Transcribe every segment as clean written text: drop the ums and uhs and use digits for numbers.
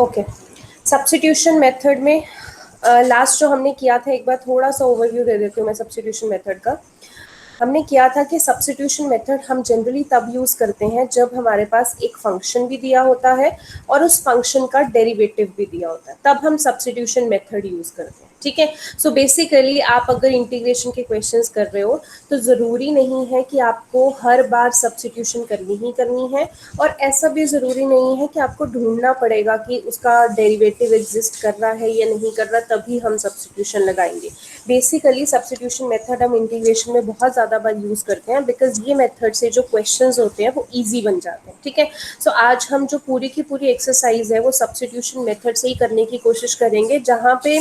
Okay, substitution method में last जो हमने किया था, एक बार थोड़ा सा ओवरव्यू दे देती हूँ मैं सब्स्टिट्यूशन मेथड का। हमने किया था कि सब्स्टिट्यूशन मेथड हम जनरली तब यूज़ करते हैं जब हमारे पास एक फंक्शन भी दिया होता है और उस फंक्शन का डेरिवेटिव भी दिया होता है, तब हम सब्स्टिट्यूशन मेथड यूज़ करते हैं। ठीक है, सो बेसिकली आप अगर इंटीग्रेशन के क्वेश्चंस कर रहे हो तो ज़रूरी नहीं है कि आपको हर बार सब्स्टिट्यूशन करनी ही करनी है, और ऐसा भी ज़रूरी नहीं है कि आपको ढूंढना पड़ेगा कि उसका डेरिवेटिव एग्जिस्ट कर रहा है या नहीं कर रहा तभी हम सब्स्टिट्यूशन लगाएंगे। बेसिकली सब्स्टिट्यूशन मेथड हम इंटीग्रेशन में बहुत ज़्यादा बार यूज़ करते हैं बिकॉज ये मेथड से जो क्वेश्चंस होते हैं वो ईजी बन जाते हैं। ठीक है, सो आज हम जो पूरी की पूरी एक्सरसाइज है वो सब्स्टिट्यूशन मेथड से ही करने की कोशिश करेंगे, जहाँ पे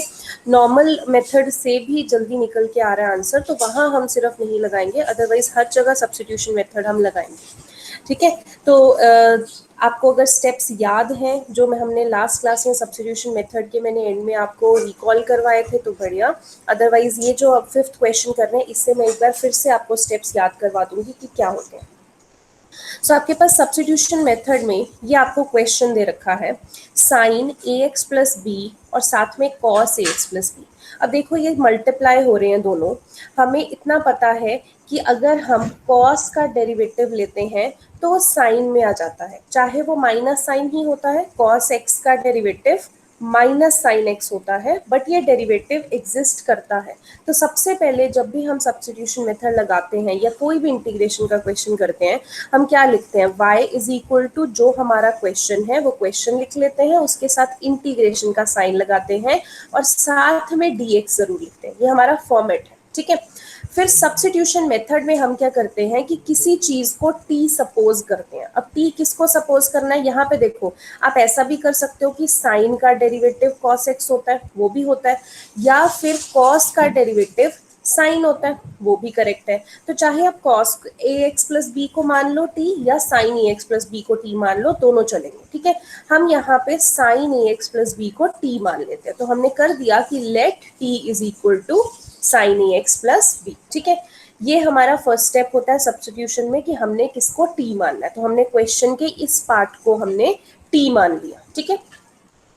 नॉर्मल मेथड से भी जल्दी निकल के आ रहा है आंसर, तो वहाँ हम सिर्फ नहीं लगाएंगे, अदरवाइज हर जगह सब्स्टिट्यूशन मेथड हम लगाएंगे। ठीक है, तो आपको अगर स्टेप्स याद हैं जो हमने लास्ट क्लास में सब्स्टिट्यूशन मेथड के मैंने एंड में आपको रिकॉल करवाए थे तो बढ़िया, अदरवाइज ये जो अब 5th क्वेश्चन कर रहे हैं इससे मैं एक बार फिर से आपको स्टेप्स याद करवा दूंगी कि क्या होते हैं। सो आपके पास सब्स्टिट्यूशन मेथड में ये आपको क्वेश्चन दे रखा है, साइन ax प्लस बी और साथ में कॉस ax प्लस बी। अब देखो ये मल्टीप्लाई हो रहे हैं दोनों, हमें इतना पता है कि अगर हम कॉस का डेरिवेटिव लेते हैं तो साइन में आ जाता है, चाहे वो माइनस साइन ही होता है, कॉस एक्स का डेरिवेटिव माइनस साइन एक्स होता है, बट ये डेरिवेटिव एग्जिस्ट करता है। तो सबसे पहले जब भी हम सब्स्टिट्यूशन मेथड लगाते हैं या कोई भी इंटीग्रेशन का क्वेश्चन करते हैं, हम क्या लिखते हैं, y इज इक्वल टू जो हमारा क्वेश्चन है वो क्वेश्चन लिख लेते हैं, उसके साथ इंटीग्रेशन का साइन लगाते हैं और साथ में dx जरूर लिखते हैं। ये हमारा फॉर्मेट है। ठीक है, फिर सब्स्टिट्यूशन मेथड में हम क्या करते हैं कि किसी चीज को t सपोज करते हैं। अब t किसको सपोज करना है, यहाँ पे देखो आप ऐसा भी कर सकते हो कि साइन का डेरिवेटिव cos x होता है, वो भी होता है, या फिर cos का डेरिवेटिव साइन होता है, वो भी करेक्ट है। तो चाहे आप cos ax प्लस बी को मान लो t या sin ax प्लस बी को t मान लो, दोनों चलेंगे। ठीक है, हम यहाँ पे sin ax प्लस बी को t मान लेते हैं, तो हमने कर दिया कि let t is equal to sin ax plus b. ठीक है, ये हमारा फर्स्ट स्टेप होता है सब्स्टिट्यूशन में कि हमने किसको t मानना है, तो हमने क्वेश्चन के इस पार्ट को हमने t मान लिया। ठीक है,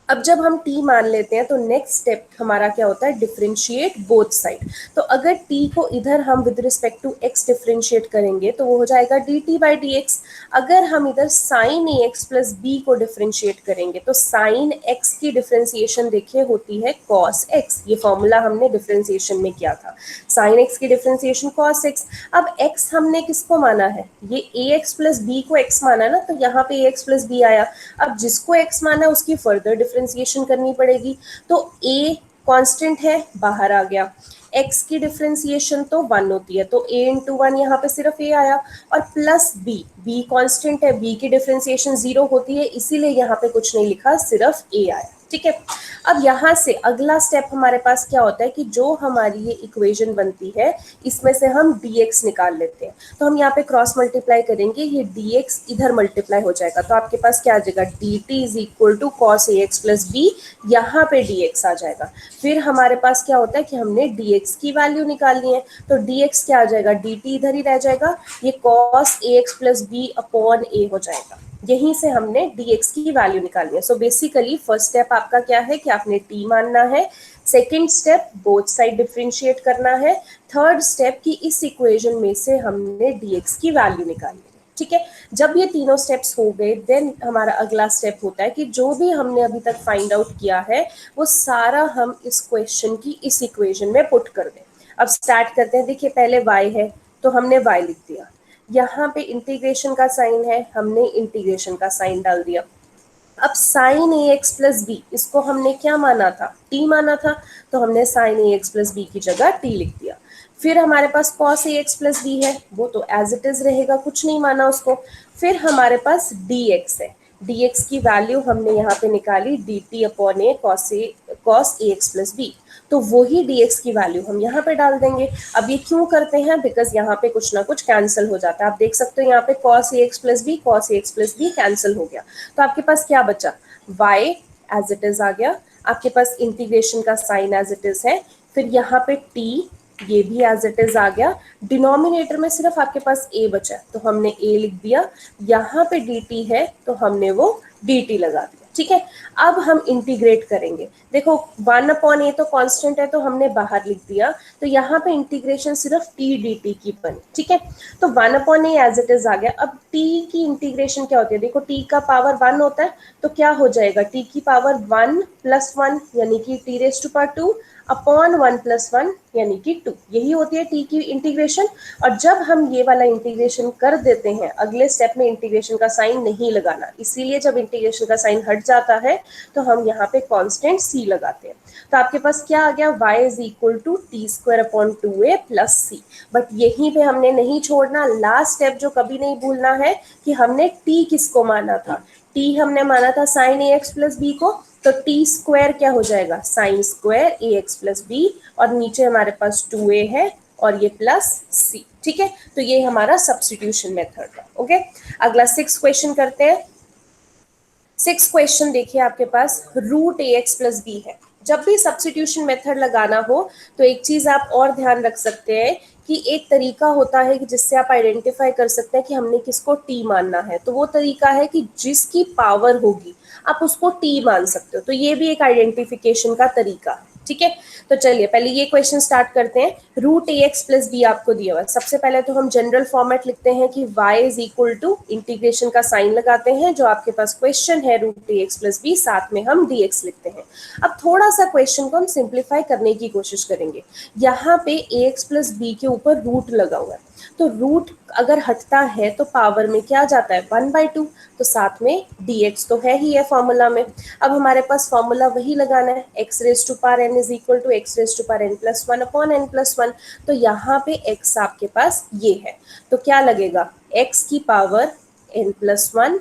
अब जब हम t मान लेते हैं तो नेक्स्ट स्टेप हमारा क्या होता है, डिफरेंशिएट बोथ साइड। तो अगर t को इधर हम with respect to x differentiate करेंगे तो वो हो जाएगा dt बाई dx। अगर हम इधर sin ax प्लस b को डिफरेंशिएट करेंगे तो sin x की डिफरेंशिएशन देखिए होती है cos x, ये फॉर्मूला हमने डिफरेंशिएशन में किया था, sin x की डिफरेंशिएशन cos x। अब x हमने किसको माना है, ये ax प्लस b को x माना ना, तो यहाँ पे ax प्लस b आया। अब जिसको x माना उसकी फर्दर डिफरेंशिएशन करनी पड़ेगी, तो a कांस्टेंट है बाहर आ गया, x की डिफरेंशिएशन तो 1 होती है, तो a इंटू 1 यहाँ पे सिर्फ a आया, और प्लस b कांस्टेंट है, b की डिफरेंशिएशन 0 होती है, इसीलिए यहाँ पे कुछ नहीं लिखा, सिर्फ a आया। ठीक है, अब यहाँ से अगला स्टेप हमारे पास क्या होता है कि जो हमारी ये इक्वेशन बनती है इसमें से हम dx निकाल लेते हैं। तो हम यहाँ पे क्रॉस मल्टीप्लाई करेंगे, ये dx इधर मल्टीप्लाई हो जाएगा, तो आपके पास क्या आ जाएगा, dt is equal to cos ax plus b, यहाँ पे dx आ जाएगा। फिर हमारे पास क्या होता है कि हमने dx की वैल्यू निकालनी है, तो dx क्या आ जाएगा, dt इधर ही रह जाएगा, ये cos ax plus b upon a हो जाएगा। यहीं से हमने dx की वैल्यू निकालनी है। सो बेसिकली फर्स्ट स्टेप आपका क्या है कि आपने t मानना है, second step both side differentiate करना है, थर्ड स्टेप की इस इक्वेशन में से हमने dx की वैल्यू निकालनी है। ठीक है, जब ये तीनों स्टेप्स हो गए देन हमारा अगला स्टेप होता है कि जो भी हमने अभी तक फाइंड आउट किया है वो सारा हम इस क्वेश्चन की इस इक्वेशन में पुट कर दें। अब स्टार्ट करते हैं, देखिए पहले y है तो हमने y लिख दिया, यहाँ पे इंटीग्रेशन का साइन है, हमने इंटीग्रेशन का साइन डाल दिया। अब साइन ax प्लस बी, इसको हमने क्या माना था, t माना था, तो हमने साइन ax प्लस बी की जगह t लिख दिया। फिर हमारे पास cos ax प्लस बी है, वो तो एज इट इज रहेगा, कुछ नहीं माना उसको। फिर हमारे पास dx है, dx की वैल्यू हमने यहाँ पे निकाली dt अपॉन ए cos ax प्लस बी, तो वही dx की वैल्यू हम यहाँ पे डाल देंगे। अब ये क्यों करते हैं, बिकॉज यहाँ पे कुछ ना कुछ कैंसिल हो जाता है। आप देख सकते हो यहाँ पे cos ax plus b cancel हो गया, तो आपके पास क्या बचा, y एज इट इज आ गया, आपके पास इंटीग्रेशन का साइन एज इट इज है, फिर यहाँ पे t ये भी एज इट इज आ गया, डिनोमिनेटर में सिर्फ आपके पास a बचा तो हमने a लिख दिया, यहाँ पे dt है तो हमने वो dt लगा दिया। ठीक है। अब हम इंटीग्रेट करेंगे, देखो 1/a तो कांस्टेंट है तो हमने बाहर लिख दिया, तो यहाँ पे इंटीग्रेशन सिर्फ t dt की बनी, ठीक है। तो 1/a एज इट इज आ गया। अब t की इंटीग्रेशन क्या होती है, देखो t का पावर 1 होता है, तो क्या हो जाएगा t की पावर 1 + 1 यानी कि t⁻², अपॉन 1 + 1 यानी कि 2, यही होती है t की इंटीग्रेशन। और जब हम ये वाला इंटीग्रेशन कर देते हैं, अगले स्टेप में इंटीग्रेशन का साइन नहीं लगाना, इसीलिए जब इंटीग्रेशन का साइन हट जाता है तो हम यहाँ पे कांस्टेंट c लगाते हैं। तो आपके पास क्या आ गया, y = t² / 2a + c। But यहीं पे हमने नहीं छोड़ना, लास्ट स्टेप जो कभी नहीं भूलना है कि हमने t किसको माना था, t हमने माना था sin ax + b को, तो t² क्या हो जाएगा, sin² ax + b, और नीचे हमारे पास 2a है और ये प्लस c, ठीक है। तो ये हमारा सब्स्टिट्यूशन मेथड है। ओके, अगला 6 क्वेश्चन करते हैं। 6 क्वेश्चन देखिए, आपके पास √ax + b है। जब भी सब्स्टिट्यूशन मेथड लगाना हो तो एक चीज आप और ध्यान रख सकते हैं कि एक तरीका होता है कि जिससे आप आइडेंटिफाई कर सकते हैं कि हमने किसको t मानना है, तो वो तरीका है कि जिसकी पावर होगी आप उसको t मान सकते हो, तो ये भी एक आइडेंटिफिकेशन का तरीका है, ठीक है। तो चलिए पहले ये क्वेश्चन स्टार्ट करते हैं। √ax + b आपको दिया हुआ है। सबसे पहले तो हम जनरल फॉर्मेट लिखते हैं कि y = इंटीग्रेशन का साइन लगाते हैं, जो आपके पास क्वेश्चन है √ax + b, साथ में हम dx लिखते हैं। अब थोड़ा सा क्वेश्चन को हम सिंप्लीफाई करने की कोशिश करेंगे। यहाँ पे ax + b के ऊपर रूट लगा हुआ है, तो रूट अगर हटता है तो पावर में क्या जाता है, 1/2, तो साथ में dx तो है ही है फॉर्मूला में। अब हमारे पास फॉर्मूला वही लगाना है, x⁻n = x⁻n + 1/n+1, तो यहाँ पे x आपके पास ये है, तो क्या लगेगा, x की पावर n+1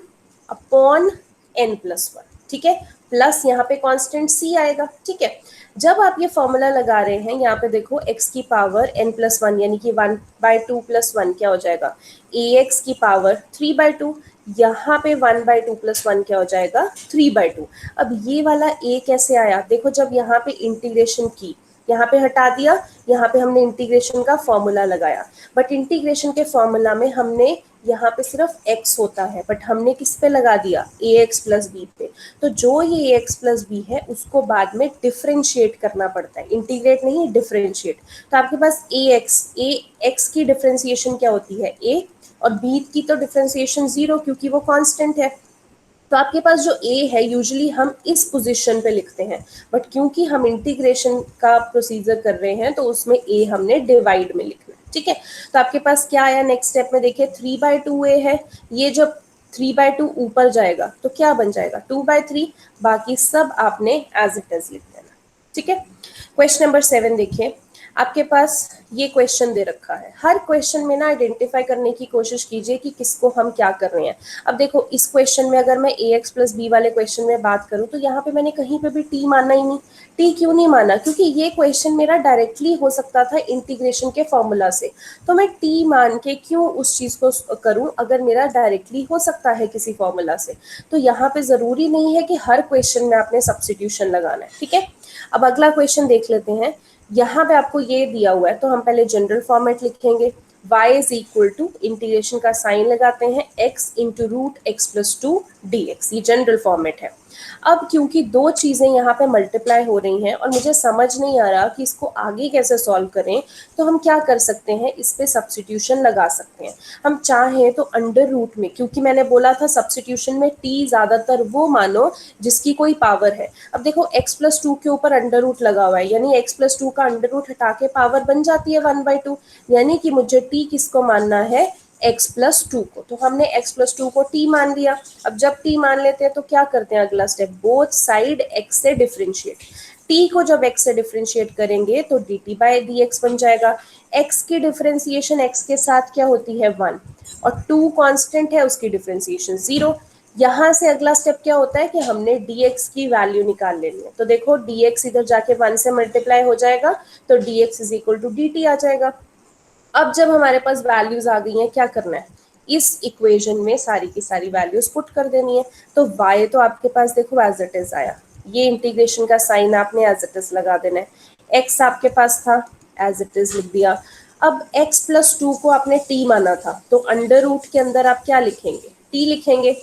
अपॉन n+1, ठीक है, प्लस यहाँ पे कांस्टेंट c आएगा, ठीक है। जब आप ये फॉर्मूला लगा रहे हैं, यहाँ पे देखो x की पावर n+1 यानी कि 1/2 + 1 क्या हो जाएगा, ax की पावर 3/2, यहाँ पे 1/2 + 1 क्या हो जाएगा, 3/2। अब ये वाला a कैसे आया, देखो जब यहाँ पे इंटीग्रेशन की, यहाँ पे हटा दिया, यहाँ पे हमने इंटीग्रेशन का फॉर्मूला लगाया, बट इंटीग्रेशन के फॉर्मूला में हमने यहाँ पे सिर्फ x होता है, बट हमने किस पे लगा दिया, ax + b पे। तो जो ये ax + b है उसको बाद में डिफरेंशिएट करना पड़ता है, इंटीग्रेट नहीं, डिफरेंशिएट। तो आपके पास ax की डिफरेंशिएशन क्या होती है, a, और b की तो डिफरेंशिएशन 0, क्योंकि वो कांस्टेंट है। तो आपके पास जो a है यूजुअली हम इस पोजीशन पे लिखते हैं, बट क्योंकि हम इंटीग्रेशन का प्रोसीजर कर रहे हैं तो उसमें a हमने डिवाइड में लिखना है, ठीक है। तो आपके पास क्या आया नेक्स्ट स्टेप में, देखिए 3/2a है, ये जब 3/2 ऊपर जाएगा तो क्या बन जाएगा, 2/3, बाकी सब आपने एज इट इज लिख देना, ठीक है। क्वेश्चन नंबर 7 देखिए, आपके पास ये क्वेश्चन दे रखा है। हर क्वेश्चन में ना आइडेंटिफाई करने की कोशिश कीजिए कि किसको हम क्या कर रहे हैं। अब देखो इस क्वेश्चन में अगर मैं ax + b वाले क्वेश्चन में बात करूं तो यहाँ पे मैंने कहीं पे भी t माना ही नहीं। t क्यों नहीं माना, क्योंकि ये क्वेश्चन मेरा डायरेक्टली हो सकता था इंटीग्रेशन के फॉर्मूला से, तो मैं t मान के क्यों उस चीज को करूं अगर मेरा डायरेक्टली हो सकता है किसी फॉर्मूला से। तो यहाँ पे जरूरी नहीं है कि हर क्वेश्चन में आपने सब्स्टिट्यूशन लगाना है, ठीक है। अब अगला क्वेश्चन देख लेते हैं। यहाँ पे आपको ये दिया हुआ है, तो हम पहले जनरल फॉर्मेट लिखेंगे, y = इंटीग्रेशन का साइन लगाते हैं x × √x + 2 dx, ये जनरल फॉर्मेट है। अब क्योंकि दो चीजें यहाँ पे मल्टीप्लाई हो रही हैं और मुझे समझ नहीं आ रहा कि इसको आगे कैसे सॉल्व करें, तो हम क्या कर सकते हैं, इस पे सब्स्टिट्यूशन लगा सकते हैं। हम चाहें तो अंडर रूट में, क्योंकि मैंने बोला था सब्स्टिट्यूशन में t ज्यादातर वो मानो जिसकी कोई पावर है। अब देखो x + 2 के ऊपर अंडर रूट लगा हुआ है, यानी x + 2 का अंडर रूट हटा के पावर बन जाती है 1/2, यानी कि मुझे t किसको मानना है, x + 2 को। तो हमने x + 2 को t मान लिया। अब जब t मान लेते हैं तो क्या करते हैं, अगला स्टेप, बोथ साइड x से डिफरेंशिएट। t को जब x से डिफरेंशिएट करेंगे तो dt/dx बन जाएगा। x की डिफरेंशिएशन x के साथ क्या होती है, 1, और 2 कांस्टेंट है, उसकी डिफरेंशिएशन 0। यहाँ से अगला स्टेप क्या होता है कि हमने dx की वैल्यू निकाल लेनी है। तो देखो dx इधर जाके 1 से मल्टीप्लाई हो जाएगा, तो dx = dt आ जाएगा। अब जब हमारे पास वैल्यूज आ गई हैं, क्या करना है, इस इक्वेशन में सारी की सारी वैल्यूज पुट कर देनी है। तो y तो आपके पास देखो एज इट इज आया, ये इंटीग्रेशन का साइन आपने एज इट इज लगा देना है। x आपके पास था, एज इट इज लिख दिया। अब x + 2 को आपने t माना था, तो अंडर रूट के अंदर आप क्या लिखेंगे, t लिखेंगे।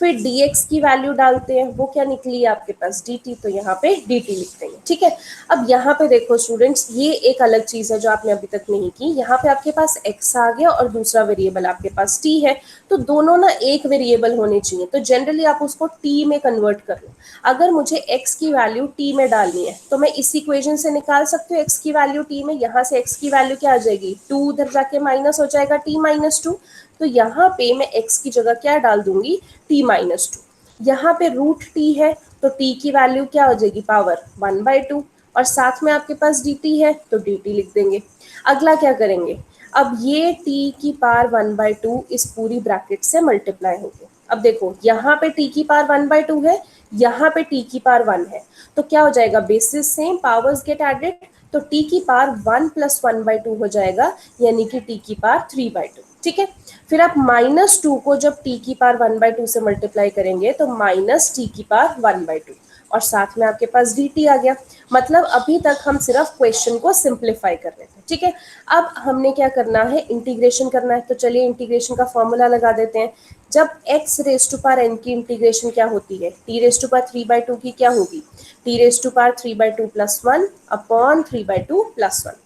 फिर dx की वैल्यू डालते हैं, वो क्या निकली आपके पास dt, तो यहाँ पे dt लिख देंगे। ठीक है, अब यहाँ पे देखो स्टूडेंट्स, ये एक अलग चीज है जो आपने अभी तक नहीं की। यहाँ पे आपके पास x आ गया और दूसरा वेरिएबल आपके पास t है, तो दोनों ना एक वेरिएबल होने चाहिए, तो जनरली आप उसको t में कन्वर्ट कर लो। अगर मुझे x की वैल्यू t में डालनी है तो मैं इस इक्वेशन से निकाल सकती हूँ x की वैल्यू t में। यहाँ से x की वैल्यू क्या आ जाएगी, 2 उधर जाके माइनस हो जाएगा t माइनस 2, तो यहाँ पे मैं x की जगह क्या डाल दूंगी, t माइनस 2। यहाँ पे रूट t है तो t की वैल्यू क्या हो जाएगी, पावर 1/2, और साथ में आपके पास dt है तो dt लिख देंगे। अगला क्या करेंगे, अब ये t की पावर 1/2 इस पूरी ब्रैकेट से मल्टीप्लाई होगी। अब देखो यहाँ पे t की पावर 1/2 है, यहाँ पे t की पावर 1 है, तो क्या हो जाएगा, basis same powers get added, तो t की पावर 1 + 1/2 हो जाएगा, यानी कि t की पावर 3/2। ठीक है, फिर आप -2 को जब t की पावर 1/2 से मल्टीप्लाई करेंगे तो -t की पावर 1/2, और साथ में आपके पास dt आ गया। मतलब अभी तक हम सिर्फ क्वेश्चन को सिंप्लीफाई कर रहे थे। ठीक है, अब हमने क्या करना है, इंटीग्रेशन करना है, तो चलिए इंटीग्रेशन का फॉर्मूला लगा देते हैं। जब x raise to power n की इंटीग्रेशन क्या होती है, t रेज टू पावर 3/2 की क्या होगी, t raise to power 3/2 + 1 upon 3/2 + 1,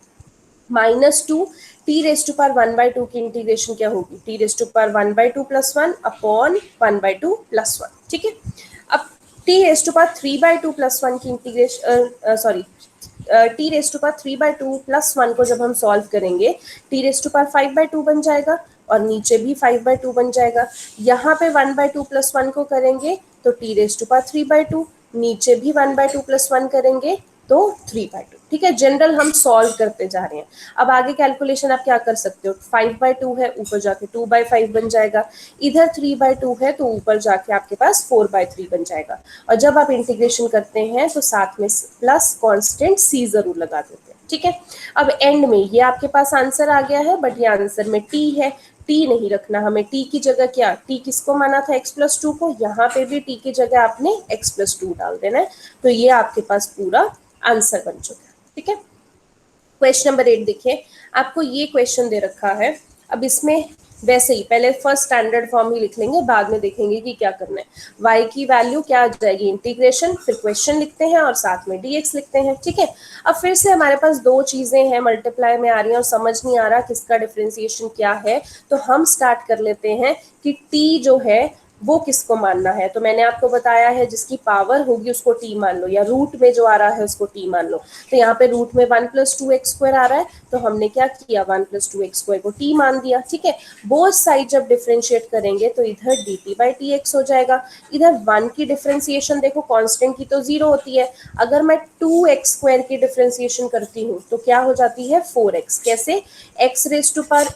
-2 t raise to power 1/2 की इंटीग्रेशन क्या होगी, t raise to power 1/2 + 1 upon 1/2 + 1। ठीक है, अब t रेज टू पावर 3/2 + 1 की integration sorry t raise to power 3/2 + 1 को जब हम सॉल्व करेंगे, t रेज टू पावर 5/2 बन जाएगा और नीचे भी 5/2 बन जाएगा। यहाँ पे 1/2 + 1 को करेंगे तो t रेज टू पावर 3/2, नीचे भी 1/2 + 1 करेंगे तो 3/2। ठीक है, जनरल हम सॉल्व करते जा रहे हैं। अब आगे कैलकुलेशन आप क्या कर सकते हो, 5/2 है, ऊपर जाके 2/5 बन जाएगा, इधर 3/2 है तो ऊपर जाके आपके पास 4/3 बन जाएगा। और जब आप इंटीग्रेशन करते हैं तो साथ में प्लस कांस्टेंट c जरूर लगा देते हैं। ठीक है, अब एंड में ये आपके पास आंसर आ गया है, बट ये आंसर में t है, t नहीं रखना हमें, t की जगह क्या, t किसको माना था, x + 2 को, यहाँ पे भी t की जगह आपने x + 2 डाल देना है, तो ये आपके पास पूरा आंसर बन चुका है। ठीक है, क्वेश्चन नंबर 8 देखिए, आपको ये क्वेश्चन दे रखा है। अब इसमें वैसे ही पहले फर्स्ट स्टैंडर्ड फॉर्म ही लिख लेंगे, बाद में देखेंगे कि क्या करना है। y की वैल्यू क्या आ जाएगी, इंटीग्रेशन, फिर क्वेश्चन लिखते हैं और साथ में dx लिखते हैं। ठीक है, अब फिर से हमारे पास दो चीजें हैं मल्टीप्लाई में आ रही हैं और समझ नहीं आ रहा किसका डिफरेंशिएशन क्या है, तो हम स्टार्ट कर लेते हैं कि t जो है वो किसको मानना है। तो मैंने आपको बताया है जिसकी पावर होगी उसको t मान लो, या रूट में जो आ रहा है उसको t मान लो। तो यहाँ पे रूट में 1 + 2x² आ रहा है, तो हमने क्या किया, 1 + 2x² को t मान दिया। ठीक है, बोथ साइड जब डिफरेंशिएट करेंगे तो इधर dt/dx हो जाएगा। इधर 1 की डिफरेंशिएशन देखो, कांस्टेंट की तो 0 होती है, अगर मैं 2x² की डिफरेंशिएशन करती हूँ तो क्या हो जाती है, 4x। कैसे, x raise to power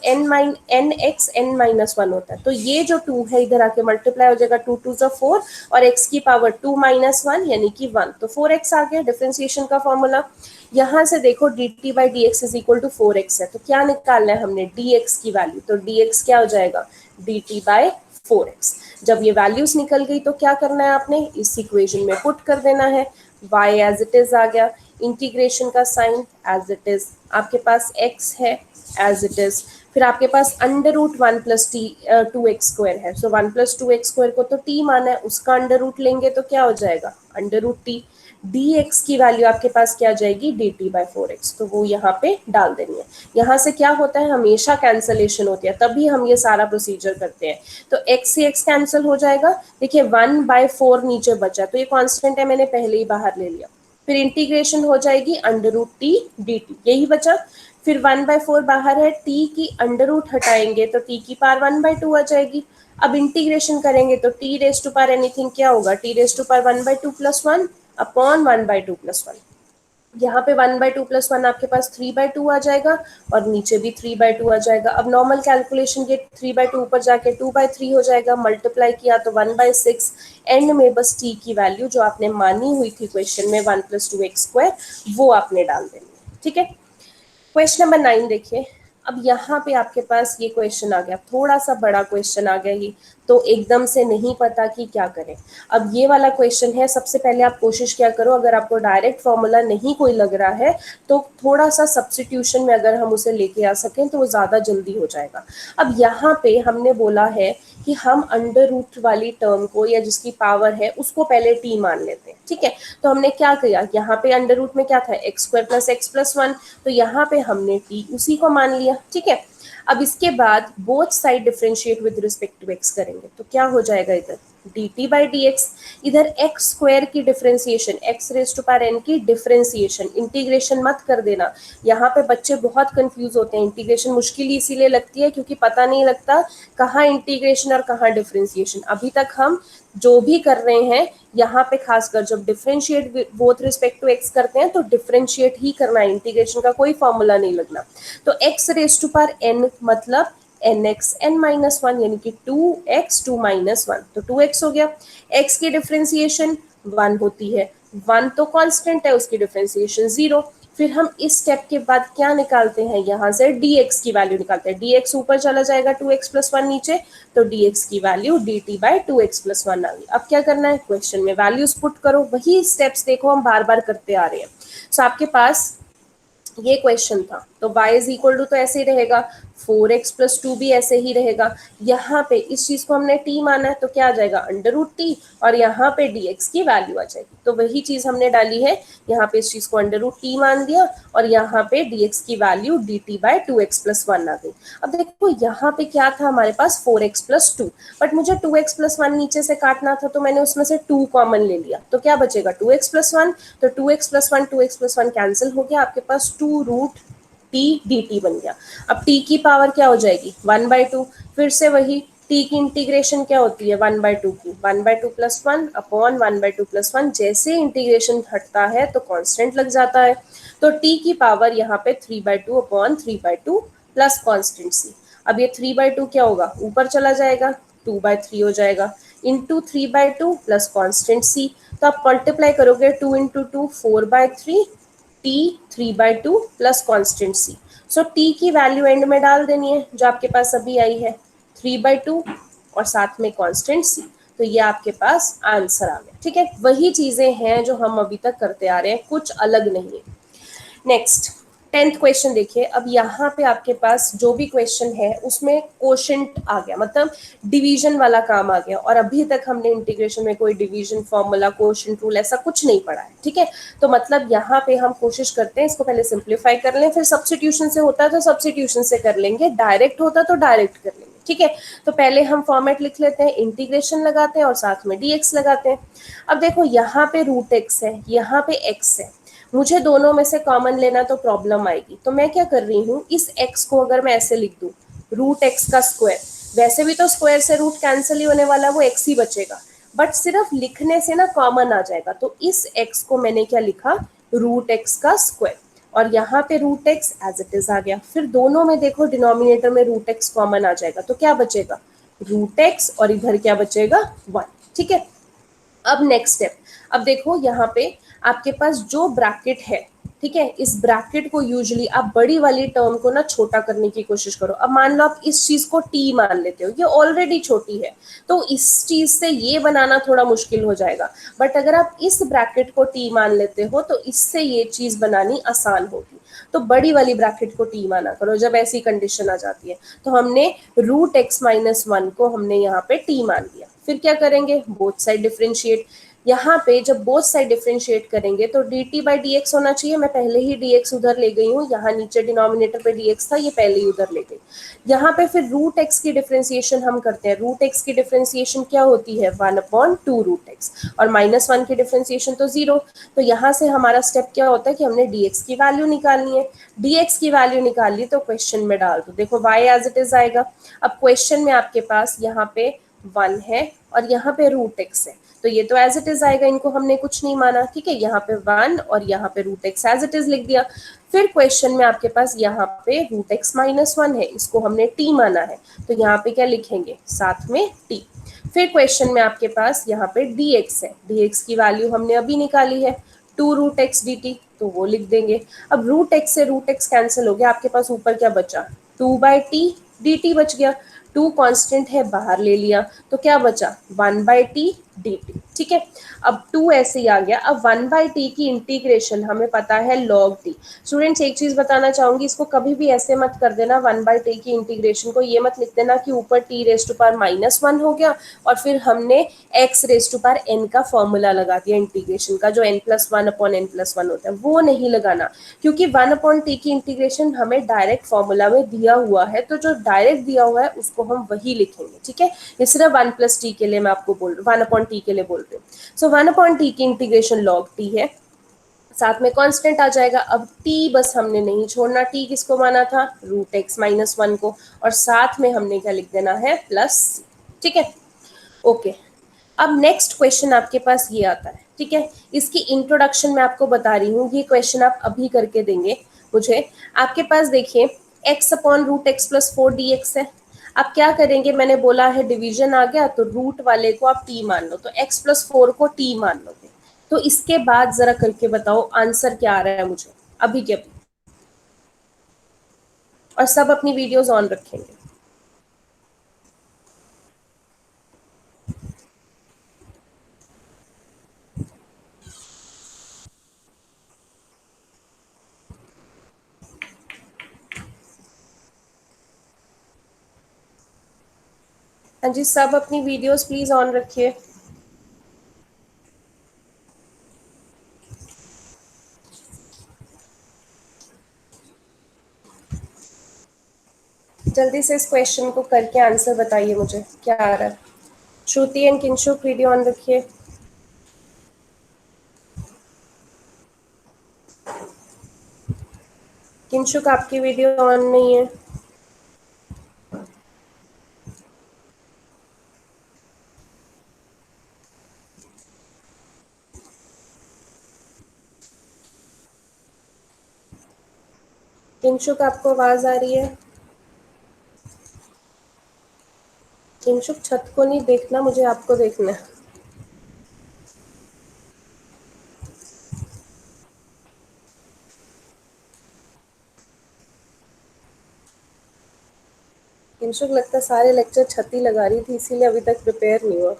nx n-1 होता है, तो ये जो 2 है इधर आके मल्टीप्लाई हो जाएगा, 2 2 4, और x की पावर 2 - 1 यानी कि 1, तो 4x आ गया डिफरेंशिएशन का फॉर्मूला। यहाँ से देखो dt/dx = 4x है, तो क्या निकालना है हमने, dx की वैल्यू, तो dx क्या हो जाएगा, dt/4x। जब ये वैल्यूज निकल गई तो क्या करना है आपने, इस इक्वेशन में पुट कर देना है, y एज इट इज आ गया, इंटीग्रेशन का साइन एज इट इज, आपके पास x है एज इट इज, फिर आपके पास √1 + 2x² है, सो 1 + 2x² को तो t माना है, उसका अंडर रूट लेंगे तो क्या हो जाएगा, √t। dx की वैल्यू आपके पास क्या आ जाएगी, dt/4x, तो वो यहाँ पे डाल देनी है। यहाँ से क्या होता है, हमेशा कैंसलेशन होती है, तभी हम ये सारा प्रोसीजर करते हैं। तो x से x कैंसिल हो जाएगा, देखिए 1/4 नीचे बचा, तो ये कांस्टेंट है, मैंने पहले ही बाहर ले लिया। फिर इंटीग्रेशन हो जाएगी √t dt, यही बचा। फिर 1/4 बाहर है, t की अंडर रूट हटाएंगे तो t की पावर 1/2 आ जाएगी। अब इंटीग्रेशन करेंगे तो t raise to power anything क्या होगा, t raise to power 1/2 + 1 upon 1/2 + 1। यहाँ पे 1/2 + 1 आपके पास 3/2 आ जाएगा और नीचे भी 3/2 आ जाएगा। अब नॉर्मल कैलकुलेशन के 3/2 ऊपर जाके 2/3 हो जाएगा, मल्टीप्लाई किया तो 1/6, एंड में बस t की वैल्यू जो आपने मानी हुई थी क्वेश्चन में 1 + 2x² वो आपने डाल देनी है। ठीक है, क्वेश्चन नंबर 9 देखिए। अब यहाँ पे आपके पास ये क्वेश्चन आ गया, थोड़ा सा बड़ा क्वेश्चन आ गया, ये तो एकदम से नहीं पता कि क्या करें। अब ये वाला क्वेश्चन है, सबसे पहले आप कोशिश क्या करो, अगर आपको डायरेक्ट फॉर्मूला नहीं कोई लग रहा है तो थोड़ा सा सब्स्टिट्यूशन में अगर हम उसे लेके आ सकें तो वो ज़्यादा जल्दी हो जाएगा। अब यहाँ पे हमने बोला है कि हम अंडर रूट वाली टर्म को या जिसकी पावर है उसको पहले टी मान लेते हैं, ठीक है। तो हमने क्या किया, यहाँ पे अंडर रूट में क्या था, x square plus x plus one, तो यहाँ पे हमने टी उसी को मान लिया, ठीक है। अब इसके बाद both side differentiate with respect to x करेंगे तो क्या हो जाएगा, इधर d t by d x, इधर एक्स स्क्वायर की differentiation, x raise to power n की डिफरेंशिएशन, इंटीग्रेशन मत कर देना। यहाँ पे बच्चे बहुत कंफ्यूज होते हैं, इंटीग्रेशन मुश्किल इसीलिए लगती है क्योंकि पता नहीं लगता कहाँ इंटीग्रेशन और कहाँ डिफरेंशिएशन। अभी तक हम जो भी कर रहे हैं यहाँ पे खासकर जब differentiate both respect to x करते हैं तो डिफरेंशिएट ही करना है, इंटीग्रेशन का कोई फॉर्मूला नहीं लगना। तो x raise to power n मतलब n x n minus one, यानी कि 2x 2 माइनस वन, तो 2x हो गया। x की डिफरेंशिएशन 1 होती है, 1 तो कांस्टेंट है, उसकी डिफरेंशिएशन 0। फिर हम इस स्टेप के बाद क्या निकालते हैं, यहाँ से dx की वैल्यू निकालते हैं, dx ऊपर चला जाएगा 2x प्लस वन नीचे, तो dx की value dt by 2x plus one आ गई। अब क्या करना है, क्वेश्चन में वैल्यूज पुट करो, वही स्टेप्स देखो हम बार बार करते आ रहे हैं। सो आपके पास ये क्वेश्चन था, तो y इज इक्वल टू तो ऐसे ही रहेगा, 4x प्लस टू भी ऐसे ही रहेगा। यहाँ पे इस चीज को हमने t माना है तो क्या आ जाएगा, अंडर रूट टी, और यहाँ पे dx की वैल्यू आ जाएगी, तो वही चीज हमने डाली है। यहाँ पे इस चीज को अंडर रूट टी मान दिया और यहाँ पे dx की value dt by 2x plus one आ गई। अब देखो यहाँ पे क्या था हमारे पास 4x प्लस टू, बट मुझे 2x प्लस वन नीचे से काटना था तो मैंने उसमें से 2 कॉमन ले लिया, तो क्या बचेगा 2x प्लस वन, तो 2x plus one 2x plus one cancel हो गया, आपके पास 2 रूट टी डी टी बन गया। अब टी की पावर क्या हो जाएगी 1/2, फिर से वही टी की इंटीग्रेशन क्या होती है 1/2 की, 1/2 plus one upon 1/2 plus one, जैसे इंटीग्रेशन हटता है तो कांस्टेंट लग जाता है, तो टी की पावर यहाँ पे 3/2 अपॉन 3/2 प्लस कांस्टेंट सी। अब ये 3/2 क्या होगा, ऊपर चला जाएगा 2/3 हो जाएगा, इंटू 3/2 प्लस कॉन्स्टेंट सी, तो आप मल्टीप्लाई करोगे 2 इंटू 2 4/3 टी 3/2 प्लस कॉन्स्टेंट सी। सो टी की वैल्यू एंड में डाल देनी है जो आपके पास अभी आई है 3/2 और साथ में कॉन्स्टेंट सी, तो ये आपके पास आंसर आ गया, ठीक है। वही चीजें हैं जो हम अभी तक करते आ रहे हैं, कुछ अलग नहीं है। नेक्स्ट 10th क्वेश्चन देखिए। अब यहाँ पे आपके पास जो भी क्वेश्चन है उसमें कोशेंट आ गया, मतलब डिवीजन वाला काम आ गया, और अभी तक हमने इंटीग्रेशन में कोई डिवीजन फॉर्मूला कोशेंट रूल ऐसा कुछ नहीं पढ़ा है, ठीक है। तो मतलब यहाँ पे हम कोशिश करते हैं इसको पहले सिंप्लीफाई कर लें, फिर सब्स्टिट्यूशन से होता है तो सब्स्टिट्यूशन से कर लेंगे, डायरेक्ट होता तो डायरेक्ट कर लेंगे, ठीक है। तो पहले हम फॉर्मेट लिख लेते हैं, इंटीग्रेशन लगाते हैं और साथ में dx लगाते हैं। अब देखो यहाँ पे रूट एक्स है, यहाँ पे x है, मुझे दोनों में से कॉमन लेना तो प्रॉब्लम आएगी, तो मैं क्या कर रही हूँ, इस x को अगर मैं ऐसे लिख दूँ रूट एक्स का स्क्वायर, वैसे भी तो स्क्वायर से रूट कैंसिल ही होने वाला, वो x ही बचेगा, बट सिर्फ लिखने से ना कॉमन आ जाएगा, तो इस x को मैंने क्या लिखा, रूट एक्स का स्क्वायर, और यहाँ पे root x as it is आ गया। फिर दोनों में देखो डिनोमिनेटर में रूट एक्स कॉमन आ जाएगा, तो क्या बचेगा रूट एक्स, और इधर क्या बचेगा 1, ठीक है। अब नेक्स्ट स्टेप, अब देखो यहाँ पे आपके पास जो ब्रैकेट है, ठीक है, इस ब्रैकेट को यूजुअली आप बड़ी वाली टर्म को ना छोटा करने की कोशिश करो। अब मान लो आप इस चीज को टी मान लेते हो, ये ऑलरेडी छोटी है, तो इस चीज से ये बनाना थोड़ा मुश्किल हो जाएगा, बट अगर आप इस ब्रैकेट को टी मान लेते हो तो इससे ये चीज बनानी आसान होगी। तो बड़ी वाली ब्रैकेट को टी माना करो जब ऐसी कंडीशन आ जाती है। तो हमने रूट एक्स माइनस वन को हमने यहाँ पे टी मान लिया, फिर क्या करेंगे, बोथ साइड डिफरेंशिएट। यहाँ पे जब बोथ साइड डिफरेंशिएट करेंगे तो dt बाई डी एक्स होना चाहिए, मैं पहले ही dx उधर ले गई हूँ, यहाँ नीचे डिनोमिनेटर पे dx था, ये पहले ही उधर ले गई। यहाँ पे फिर रूट एक्स की डिफरेंशिएशन हम करते हैं, रूट एक्स की डिफरेंशिएशन क्या होती है 1/2 रूट एक्स, और माइनस वन की डिफरेंशिएशन तो 0। तो यहाँ से हमारा स्टेप क्या होता है कि हमने dx की वैल्यू निकालनी है, dx की वैल्यू निकाल ली तो क्वेश्चन में डाल दो, देखो y एज इट इज आएगा। अब क्वेश्चन में आपके पास यहाँ पे 1 है और यहाँ पे रूट एक्स है, तो ये तो एज इट इज आएगा, इनको हमने कुछ नहीं माना, ठीक है। यहाँ पे 1 और यहाँ पे root x as it is लिख दिया। फिर क्वेश्चन में आपके पास यहाँ पे रूट एक्स माइनस वन है, इसको हमने t माना है, तो यहाँ पे क्या लिखेंगे साथ में t। फिर क्वेश्चन में आपके पास यहाँ पे dx है, dx की वैल्यू हमने अभी निकाली है 2 रूट एक्स dt, तो वो लिख देंगे। अब रूट एक्स से रूट एक्स कैंसिल हो गया, आपके पास ऊपर क्या बचा 2/t dt बच गया। टू कांस्टेंट है बाहर ले लिया, तो क्या बचा 1/t dt। ठीक है, अब 2 ऐसे ही आ गया। अब 1/t की इंटीग्रेशन हमें पता है log t। स्टूडेंट्स एक चीज बताना चाहूंगी, इसको कभी भी ऐसे मत कर देना 1/t की इंटीग्रेशन को ये मत लिख देना कि ऊपर t रेज टू पावर -1 हो गया और फिर हमने x raise to power n का फॉर्मूला लगा दिया इंटीग्रेशन का, जो n+1/n+1 होता है, वो नहीं लगाना। क्योंकि 1/t की इंटीग्रेशन हमें डायरेक्ट फॉर्मूला में दिया हुआ है, तो जो डायरेक्ट दिया हुआ है उसको हम वही लिखेंगे। ठीक है, ये सिर्फ 1+t के लिए मैं आपको बोल रही हूँ, 1/t के लिए बोल रही हूँ। सो 1/t की इंटीग्रेशन log t है, साथ में कांस्टेंट आ जाएगा। अब t बस हमने नहीं छोड़ना, t किसको माना था, √x-1 को, और साथ में हमने क्या लिख देना है, प्लस। ठीक है, ओके। अब नेक्स्ट क्वेश्चन आपके पास ये आता है। ठीक है, इसकी इंट्रोडक्शन मैं आपको बता रही हूँ, ये क्वेश्चन आप अभी करके देंगे मुझे। आपके पास देखिए x/√x+4 dx है। आप क्या करेंगे, मैंने बोला है डिवीजन आ गया तो रूट वाले को आप t मान लो, तो x+4 को t मान लोगे। तो इसके बाद जरा करके बताओ आंसर क्या आ रहा है मुझे, अभी के अभी। और सब अपनी वीडियोस ऑन रखेंगे। हाँ जी, सब अपनी वीडियोस प्लीज ऑन रखिए। जल्दी से इस क्वेश्चन को करके आंसर बताइए मुझे क्या आ रहा है। श्रुति एंड किंशुक वीडियो ऑन रखिए। किंशुक आपकी वीडियो ऑन नहीं है। किंशुक आपको आवाज आ रही है? किंशुक छत को नहीं देखना मुझे, आपको देखना है। किंशुक लगता है सारे लेक्चर छत ही लगा रही थी, इसीलिए अभी तक प्रिपेयर नहीं हुआ।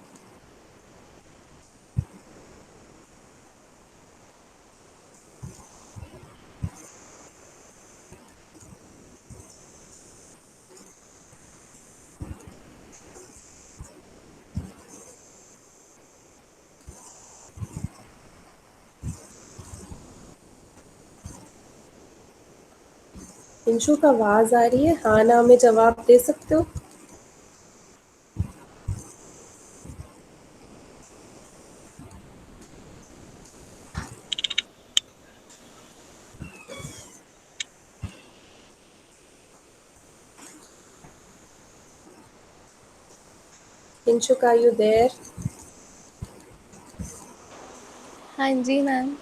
किंशुक आवाज आ रही है, हाँ ना में जवाब दे सकते हो। Kinshuk are you there? हाँ जी मैम।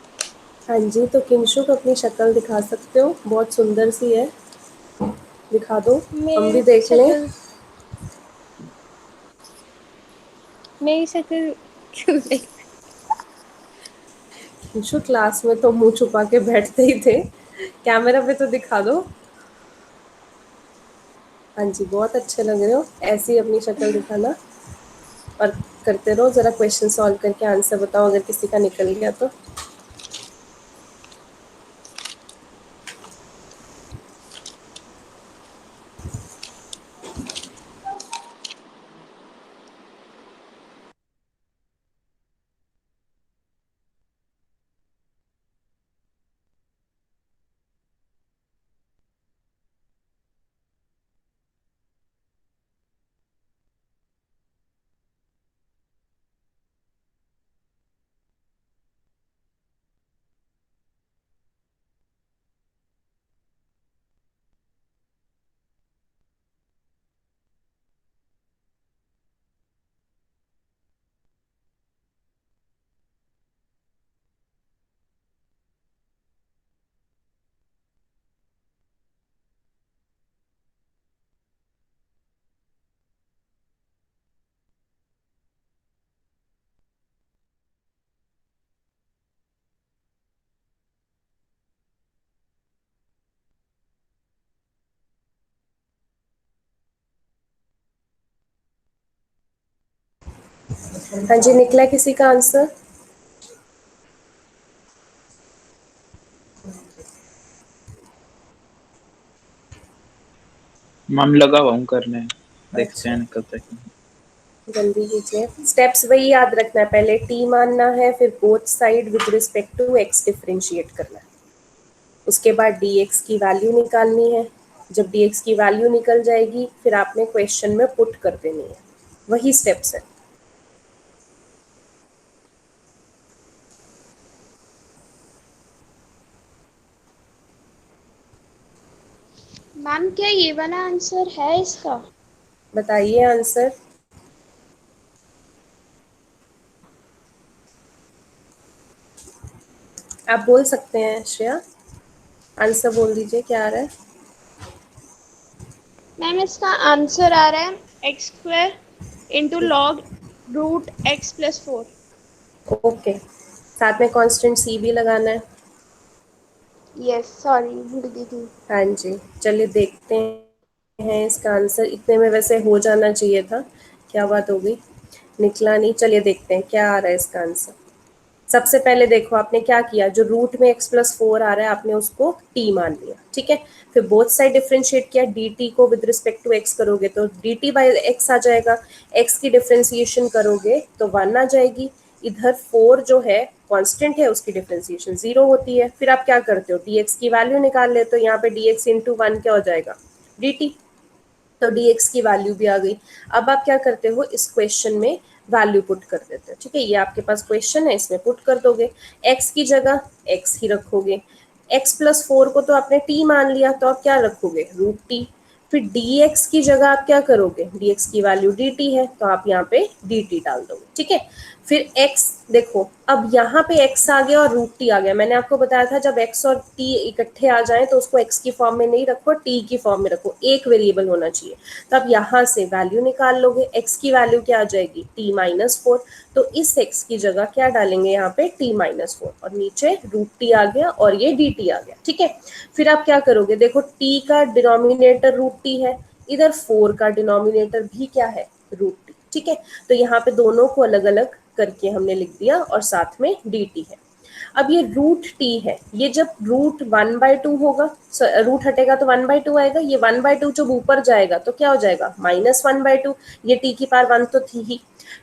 हाँ जी, तो किंशुक अपनी शक्ल दिखा सकते हो, बहुत सुंदर सी है, दिखा दो, हम भी मेरी देख लें। शक्ल मेरी शक्ल क्यों देख। किंशु क्लास में तो मुंह छुपा के बैठते ही थे, कैमरा पे तो दिखा दो। हाँ जी, बहुत अच्छे लग रहे हो, ऐसे ही अपनी शक्ल दिखाना और करते रहो। जरा क्वेश्चन सॉल्व करके आंसर बताओ अगर किसी का निकल गया तो। हाँ जी, निकला किसी का आंसर? मैम लगा हुआ हूँ करने, देखते हैं अच्छा, निकलता है कि नहीं। जल्दी कीजिए। स्टेप्स वही याद रखना है, पहले टी मानना है, फिर both side with respect to x differentiate करना है, उसके बाद dx की वैल्यू निकालनी है। जब dx की वैल्यू निकल जाएगी फिर आपने क्वेश्चन में पुट कर देनी है, वही स्टेप्स है। मैम क्या ये वाला आंसर है इसका? बताइए आंसर। आप बोल सकते हैं श्रेया, आंसर बोल दीजिए क्या आ रहा है। मैम इसका आंसर आ रहा है x² into log root x+4। Okay, साथ में कांस्टेंट c भी लगाना है। यस, सॉरी भूल गई थी। हाँ जी, चलिए देखते हैं इसका आंसर। इतने में वैसे हो जाना चाहिए था, क्या बात हो गई, निकला नहीं। चलिए देखते हैं क्या आ रहा है इसका आंसर। सबसे पहले देखो आपने क्या किया, जो रूट में x+4 आ रहा है आपने उसको t मान लिया, ठीक है। फिर बोथ साइड डिफरेंशिएट किया, dt को विद रिस्पेक्ट टू x करोगे तो dt बाय x आ जाएगा, x की डिफरेंशिएशन करोगे तो 1 आ जाएगी। इधर 4 जो है कांस्टेंट है, उसकी डिफरेंशिएशन 0 होती है। फिर आप क्या करते हो, dx की वैल्यू निकाल लेते हो, यहाँ पे dx इंटू 1 क्या हो जाएगा, dt, तो dx की वैल्यू भी आ गई। अब आप क्या करते हो, इस क्वेश्चन में वैल्यू पुट कर देते हो, ठीक है। ये आपके पास क्वेश्चन है, इसमें पुट कर दोगे, x की जगह x ही रखोगे, x+4 को तो आपने t मान लिया तो आप क्या रखोगे, रूट टी। फिर dx की जगह आप क्या करोगे, dx की वैल्यू dt है तो आप यहाँ पे dt डाल दोगे, ठीक है। फिर x देखो, अब यहाँ पे x आ गया और रूट टी आ गया। मैंने आपको बताया था जब x और t इकट्ठे आ जाएं तो उसको x की फॉर्म में नहीं रखो, t की फॉर्म में रखो, एक वेरिएबल होना चाहिए। तो अब यहाँ से वैल्यू निकाल लोगे, x की वैल्यू क्या आ जाएगी, t-4। तो इस x की जगह क्या डालेंगे यहाँ पे, t-4, और नीचे रूट टी आ गया और ये dt आ गया, ठीक है। फिर आप क्या करोगे, देखो t का डिनोमिनेटर रूट टी है, इधर 4 का डिनोमिनेटर भी क्या है, रूट टी, ठीक है। तो यहाँ पे दोनों को अलग अलग करके हमने लिख दिया और साथ में dt है। अब ये रूट टी है, ये जब रूट 1/2 होगा, रूट हटेगा तो 1/2 आएगा, ये 1/2 जब ऊपर जाएगा तो क्या हो जाएगा, -1/2। ये टी की पावर 1 तो थी ही,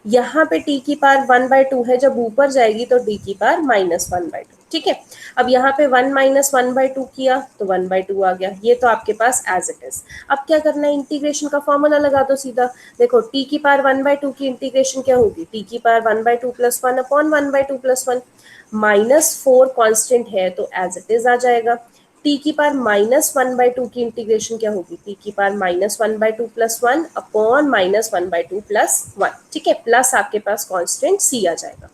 यहाँ पे टी की पावर 1/2 है, जब ऊपर जाएगी तो टी की पावर -1/2, ठीक है। अब यहाँ पे 1 - 1/2 किया तो 1/2 आ गया, ये तो आपके पास एज इट इज। अब क्या करना है, इंटीग्रेशन का फॉर्मूला लगा दो सीधा। देखो टी की पावर 1/2 की इंटीग्रेशन क्या होगी, टी की पावर 1/2 + 1 अपॉन 1/2 + 1। -4 कांस्टेंट है तो एज इट इज आ जाएगा। टी की पावर -1/2 की इंटीग्रेशन क्या होगी, टी की पावर -1/2 + 1 अपॉन -1/2 + 1, ठीक है। प्लस आपके पास कांस्टेंट सी आ जाएगा।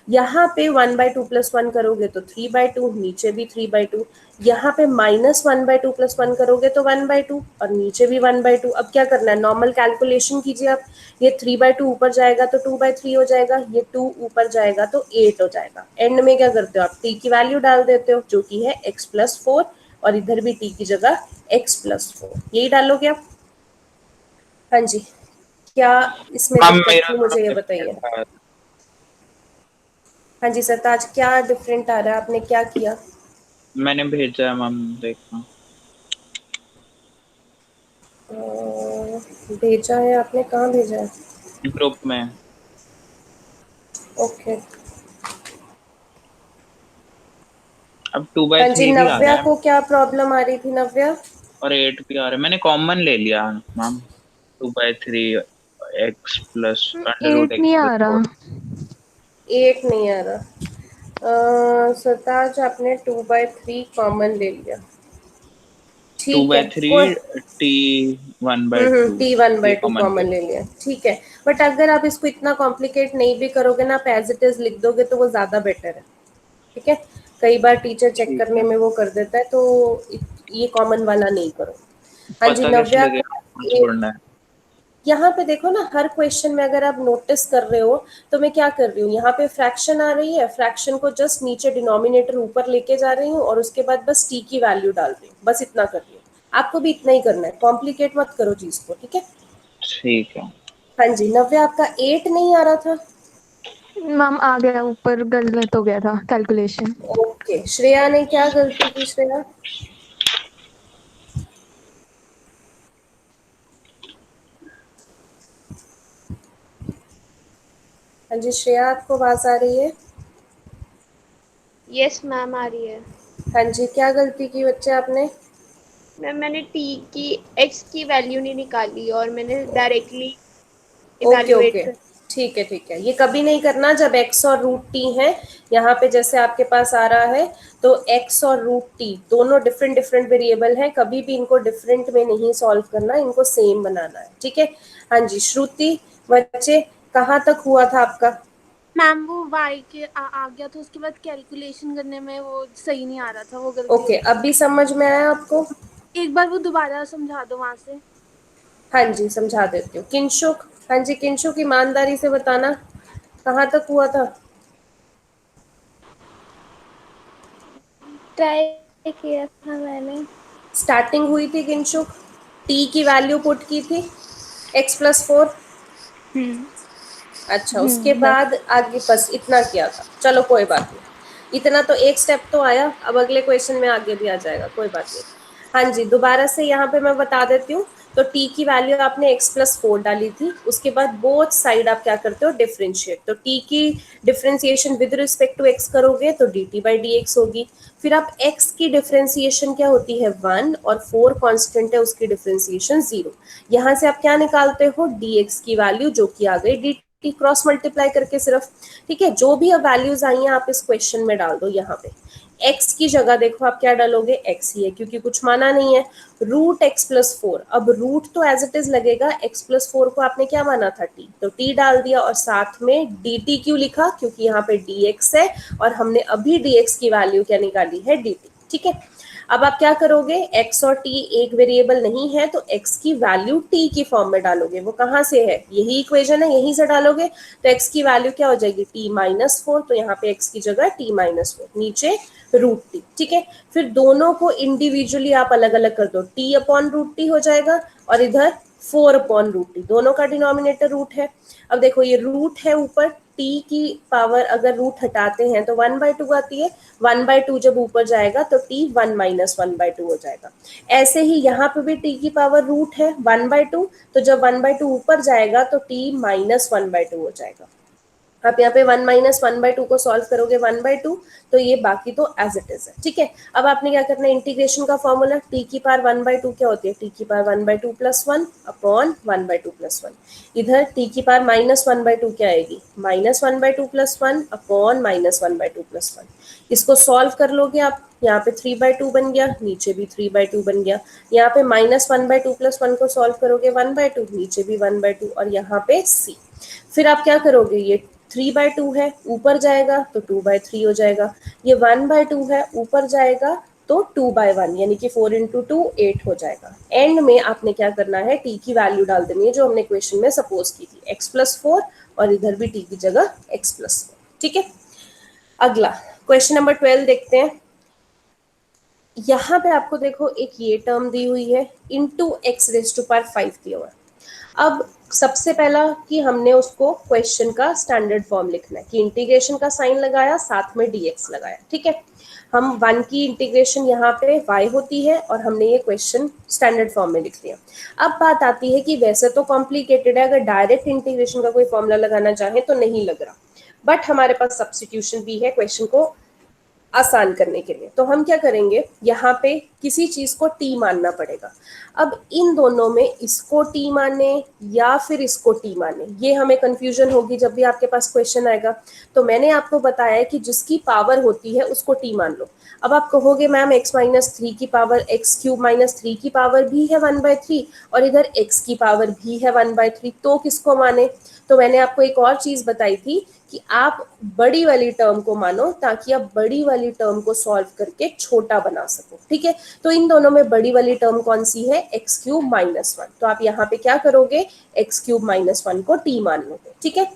यहाँ पे 1/2 + 1 करोगे तो 3/2, नीचे भी 3/2। यहाँ पे -1/2 + 1 करोगे तो 1/2 और नीचे भी 1/2। अब क्या करना है, नॉर्मल कैलकुलेशन कीजिए आप। ये 3/2 ऊपर जाएगा तो 2/3 हो जाएगा, ये 2 ऊपर जाएगा तो 8 हो जाएगा। एंड में क्या करते हो आप, टी की वैल्यू डाल देते हो जो कि है x+4, और इधर भी टी की जगह x+4, यही डालोगे आप। हाँ जी, क्या इसमें मैम दिक्कत मेरा थी, थोड़ा मुझे ये बताइए। डिफरेंट था। हाँ जी सरताज, क्या डिफरेंट आ रहा है, आपने क्या किया। मैंने भेजा है मैम, देखना। भेजा है आपने, कहाँ भेजा है। ग्रुप में। ओके। अब टू बाय हाँ जी, थ्री भी आ रहा नव्या है को क्या प्रॉब्लम आ रही थी, नव्या। और 8 भी आ रहा है, मैंने कॉमन ले लिया मैम। 2/3 x प्लस अंडर रूट 8 एक्स नहीं प्लस आ फोर रहा। 8 नहीं आ रहा। सरताज आपने 2/3 कॉमन ले लिया, टू ठीक है। बाय थ्री कोई, टी 1/2 ये t1/2 कॉमन ले कॉमन लिया। ले लिया, ठीक है। बट अगर आप इसको इतना कॉम्प्लिकेट नहीं भी करोगे ना, आप एज इट इज लिख दोगे तो वो ज्यादा बेटर है, ठीक है। कई बार टीचर चेक ठीक करने है, में वो कर देता है, तो ये कॉमन वाला नहीं करो। हाँ जी, पता कैसे नव्या लगेगा को कौन छोड़ना है। यहाँ पे देखो ना, हर क्वेश्चन में अगर आप नोटिस कर रहे हो तो मैं क्या कर रही हूँ, यहाँ पे फ्रैक्शन आ रही है, फ्रैक्शन को जस्ट नीचे डिनोमिनेटर ऊपर लेके जा रही हूँ और उसके बाद बस टी की वैल्यू डाल रही हूँ, बस इतना कर रही हूँ। आपको भी इतना ही करना है, कॉम्प्लिकेट मत करो चीज को, ठीक है। ठीक है। हाँ जी, नव्या आपका 8 नहीं आ रहा था। मैम आ गया ऊपर, गलत हो गया था कैलकुलेशन। ओके, श्रेया ने क्या गलती की? श्रेया, हाँ जी श्रेया, आपको आवाज आ रही है? यस मैम आ रही है। हाँ जी, क्या गलती की बच्चे आपने? मैम मैंने टी की एक्स की वैल्यू नहीं निकाली और मैंने डायरेक्टली ओके इवैल्यूएट ओके, कर। ठीक है ठीक है। ये कभी नहीं करना जब एक्स और रूट टी है। यहाँ पे जैसे आपके पास आ रहा है, तो एक्स और रूट टी दोनों डिफरेंट डिफरेंट वेरिएबल हैं, कभी भी इनको डिफरेंट में नहीं सॉल्व करना, इनको सेम बनाना है, ठीक है। हाँ जी श्रुति, बच्चे कहाँ तक हुआ था आपका? मैम वो y के आ गया था, उसके बाद कैलकुलेशन करने में वो सही नहीं आ रहा था, वो गलती ओके, हो गई। अब भी समझ में आया आपको? एक बार वो दोबारा समझा दो वहां से। हाँ जी समझा देती हूँ। किंशुक, हाँ जी किंशुक, ईमानदारी से बताना कहाँ तक हुआ था? ट्राई किया था मैंने। स्टार्टिंग हुई थी किंशुक, टी की वैल्यू पुट की थी x+4। अच्छा, उसके बस। बाद आगे बस इतना किया था। चलो कोई बात नहीं, इतना तो एक स्टेप तो आया, अब अगले क्वेश्चन में आगे भी आ जाएगा, कोई बात नहीं। हाँ जी, दोबारा से यहाँ पे मैं बता देती हूँ। तो t की वैल्यू आपने x+4 डाली थी, उसके बाद बोथ साइड आप क्या करते हो, डिफरेंशिएट। तो t की differentiation with respect to x करोगे तो dt/dx होगी। फिर आप x की डिफरेंशिएशन क्या होती है, 1, और 4 कांस्टेंट है उसकी डिफरेंशिएशन 0। यहाँ से आप क्या निकालते हो, dx की वैल्यू जो कि आ गई dt क्रॉस मल्टीप्लाई करके सिर्फ, ठीक है। जो भी अब वैल्यूज आई हैं आप इस क्वेश्चन में डाल दो। यहाँ पे x की जगह देखो आप क्या डालोगे, x ही है क्योंकि कुछ माना नहीं है। रूट x+4, अब रूट तो एज इट इज लगेगा, x+4 को आपने क्या माना था, t, तो t डाल दिया, और साथ में dt क्यों लिखा, क्योंकि यहाँ पे dx है और हमने अभी dx की वैल्यू क्या निकाली है, dt, ठीक है। अब आप क्या करोगे, x और t एक वेरिएबल नहीं है तो x की वैल्यू t की फॉर्म में डालोगे। वो कहाँ से है, यही इक्वेशन है, यहीं से डालोगे। तो x की वैल्यू क्या हो जाएगी, t-4, तो यहाँ पे x की जगह t-4, नीचे रूट टी, ठीक है। फिर दोनों को इंडिविजुअली आप अलग अलग कर दो, t/√t हो जाएगा, और इधर 4/√t, दोनों का डिनोमिनेटर रूट है। अब देखो ये रूट है ऊपर, t की पावर अगर रूट हटाते हैं तो 1/2 आती है, 1/2 जब ऊपर जाएगा तो t 1-1/2 हो जाएगा। ऐसे ही यहाँ पे भी t की पावर रूट है 1/2, तो जब 1/2 ऊपर जाएगा तो t -1/2 हो जाएगा। आप यहाँ पे 1-1/2 को सॉल्व करोगे 1/2, तो ये बाकी तो एज इट इज है, ठीक है। अब आपने क्या करना है, इंटीग्रेशन का फॉर्मूला, t की पावर 1/2 क्या होती है, t की पावर 1/2 + 1 अपॉन 1/2 + 1। इधर t की पावर -1/2 क्या आएगी, -1/2 + 1 अपॉन -1/2 + 1। इसको सॉल्व कर लोगे आप, यहाँ पे 3/2 बन गया, नीचे भी 3/2 बन गया। यहाँ पे -1/2 + 1 को सॉल्व करोगे 1/2, नीचे भी 1/2, और यहाँ पे c। फिर आप क्या करोगे, ये 3/2 है, ऊपर जाएगा तो 2/3 हो जाएगा। ये 1/2 है, ऊपर जाएगा तो 2/1, यानी कि 4 × 2 8 हो जाएगा। एंड में आपने क्या करना है, t की वैल्यू डाल देनी है जो हमने क्वेश्चन में सपोज की थी, x+4, और इधर भी t की जगह x+4, ठीक है। अगला क्वेश्चन नंबर 12 देखते हैं। यहाँ पे आपको देखो एक ये टर्म दी हुई है, इंटू x⁵ दिया हुआ है। अब सबसे पहला कि हमने उसको क्वेश्चन का स्टैंडर्ड फॉर्म लिखना है, कि इंटीग्रेशन का साइन लगाया, साथ में dx लगाया, ठीक है। हम 1 की इंटीग्रेशन यहाँ पे y होती है, और हमने ये क्वेश्चन स्टैंडर्ड फॉर्म में लिख दिया। अब बात आती है कि वैसे तो कॉम्प्लिकेटेड है, अगर डायरेक्ट इंटीग्रेशन का कोई फॉर्मूला लगाना चाहे तो नहीं लग रहा, बट हमारे पास सब्स्टिट्यूशन भी है क्वेश्चन को आसान करने के लिए। तो हम क्या करेंगे, यहाँ पे किसी चीज को t मानना पड़ेगा। अब इन दोनों में इसको t माने या फिर इसको t माने, ये हमें कंफ्यूजन होगी जब भी आपके पास क्वेश्चन आएगा। तो मैंने आपको बताया कि जिसकी पावर होती है उसको t मान लो। अब आप कहोगे मैम x-3 की पावर x³ - 3 की पावर भी है 1/3, और इधर x की पावर भी है 1/3, तो किसको माने। तो मैंने आपको एक और चीज बताई थी कि आप बड़ी वाली टर्म को मानो, ताकि आप बड़ी वाली टर्म को सॉल्व करके छोटा बना सको, ठीक है। तो इन दोनों में बड़ी वाली टर्म कौन सी है, x³ - 1, तो आप यहाँ पे क्या करोगे, x³ - 1 को t मान लोगे, ठीक है।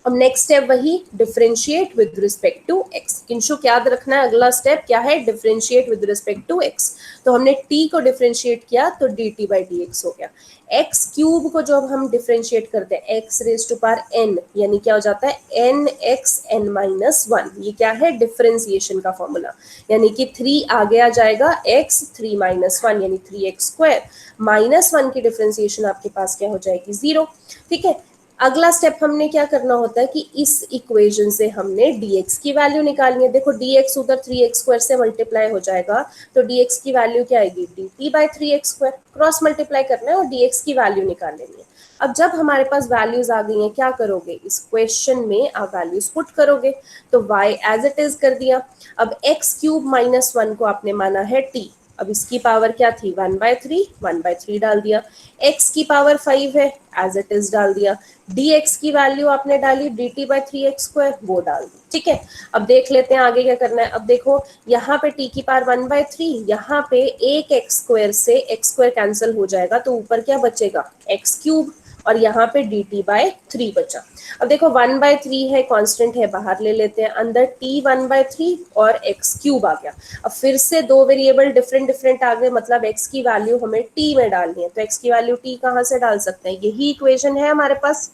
अब नेक्स्ट स्टेप वही differentiate with respect to x. Kinshuk याद रखना है अगला स्टेप क्या है, differentiate with respect to x. तो हमने t को डिफरेंशिएट किया तो dt बाई डी एक्स हो गया। एक्स क्यूब को जब हम डिफरेंशिएट करते हैं x raise to power n, यानी क्या हो जाता है n x n minus one. ये क्या है, डिफरेंशिएशन का फॉर्मूला, यानी कि 3 आगे आ जाएगा x 3 माइनस वन यानी 3x स्क्वायर, माइनस वन की डिफरेंशिएशन आपके पास क्या हो जाएगी 0। ठीक है, अगला स्टेप हमने क्या करना होता है कि इस इक्वेशन से हमने dx की वैल्यू निकालनी है। देखो dx उधर 3x स्क्वायर से मल्टीप्लाई हो जाएगा तो dx की वैल्यू क्या आएगी, dt by 3x square. Cross multiply करना है और dx की वैल्यू निकाल लेनी है। अब जब हमारे पास वैल्यूज आ गई हैं क्या करोगे, इस क्वेश्चन में आप वैल्यूज पुट करोगे। तो y एज इट इज कर दिया। अब x क्यूब माइनस वन को आपने माना है t, अब इसकी पावर क्या थी 1/3 डाल दिया। x की पावर 5 है एज इट इज डाल दिया। dx की वैल्यू आपने डाली dt बाई 3x स्क्वायर, वो डाल दी। ठीक है, अब देख लेते हैं आगे क्या करना है। अब देखो यहाँ पे t की पावर 1/3, यहाँ पे एक x स्क्वायर से x स्क्वायर कैंसिल हो जाएगा तो ऊपर क्या बचेगा x क्यूब, और यहाँ पे dt बाई 3 बचा। अब देखो 1/3 है कांस्टेंट है, बाहर ले लेते हैं, अंदर t 1/3 और x क्यूब आ गया। अब फिर से दो वेरिएबल डिफरेंट डिफरेंट आ गए, मतलब x की वैल्यू हमें t में डालनी है। तो x की वैल्यू t कहाँ से डाल सकते हैं, यही इक्वेशन है हमारे पास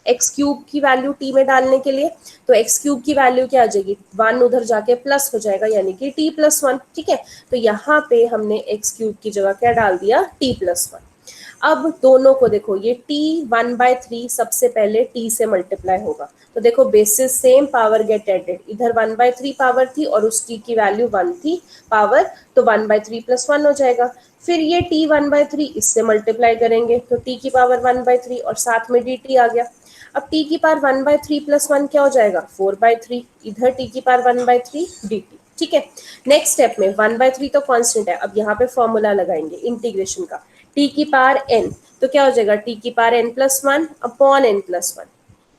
एक्स क्यूब की वैल्यू t में डालने के लिए। तो एक्स क्यूब की वैल्यू क्या आ जाएगी, 1 उधर जाके प्लस हो जाएगा यानी कि t प्लस वन। ठीक है, तो यहाँ पे हमने एक्स क्यूब की जगह क्या डाल दिया t प्लस वन। अब दोनों को देखो, ये t 1/3 सबसे पहले t से मल्टीप्लाई होगा तो देखो basis same power get added, इधर 1/3 पावर थी और उस t की वैल्यू 1 थी पावर, तो 1/3 प्लस 1 हो जाएगा। फिर ये t 1/3 इससे मल्टीप्लाई करेंगे तो t की पावर 1/3 और साथ में dt आ गया। अब t की पावर 1/3 प्लस 1 क्या हो जाएगा 4/3, इधर t की पावर 1/3 dt। ठीक है, नेक्स्ट स्टेप में 1/3 तो कांस्टेंट है, अब यहाँ पे फॉर्मूला लगाएंगे इंटीग्रेशन का, t की पावर n, तो क्या हो जाएगा t की power n plus one upon n plus one.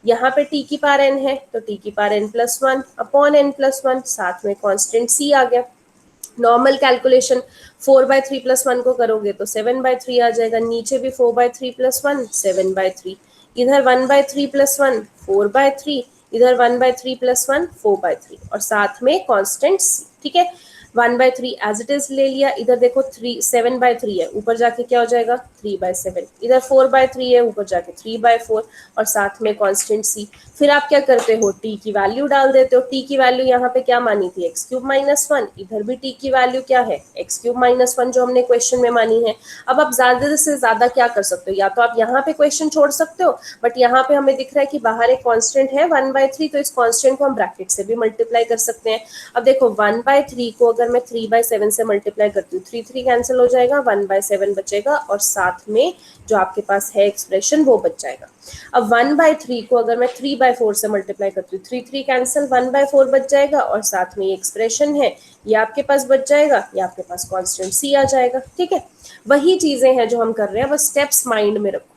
यहाँ पे t की पावर n है तो t की power n plus one upon n plus one, साथ में कांस्टेंट c आ गया। नॉर्मल कैलकुलेशन 4/3 प्लस वन को करोगे तो 7/3 आ जाएगा, नीचे भी 4/3 प्लस वन 7/3, इधर 1/3 प्लस वन 4/3, इधर 1/3 प्लस वन 4/3 और साथ में कांस्टेंट c। ठीक है, 1/3 एज इट इज ले लिया, इधर देखो 7/3 है, ऊपर जाके क्या हो जाएगा 3/7, इधर 4/3 है, ऊपर जाके 3/4 और साथ में कांस्टेंट c। फिर आप क्या करते हो, t की वैल्यू डाल देते हो। t की वैल्यू यहाँ पे क्या मानी थी एक्स क्यूब माइनस वन, इधर भी t की वैल्यू क्या है एक्स क्यूब माइनस वन जो हमने क्वेश्चन में मानी है। अब आप ज्यादा से ज्यादा क्या कर सकते हो, या तो आप यहाँ पे क्वेश्चन छोड़ सकते हो, बट यहाँ पे हमें दिख रहा है कि बाहर एक कांस्टेंट है 1/3, तो इस कांस्टेंट को हम ब्रैकेट से भी मल्टीप्लाई कर सकते हैं। अब देखो 1/3 को अगर मैं 3/7 से मल्टीप्लाई करती हूँ 3 कैंसिल हो जाएगा, 1/7 बचेगा और साथ में जो आपके पास है एक्सप्रेशन वो बच जाएगा। अब 1/3 को अगर मैं 3/4 से मल्टीप्लाई करती हूँ 3 कैंसिल, 1/4 बच जाएगा और साथ में ये एक्सप्रेशन है ये आपके पास बच जाएगा, ये आपके पास कांस्टेंट c आ जाएगा। ठीक है, वही चीजें हैं जो हम कर रहे हैं, बस स्टेप्स माइंड में रखो।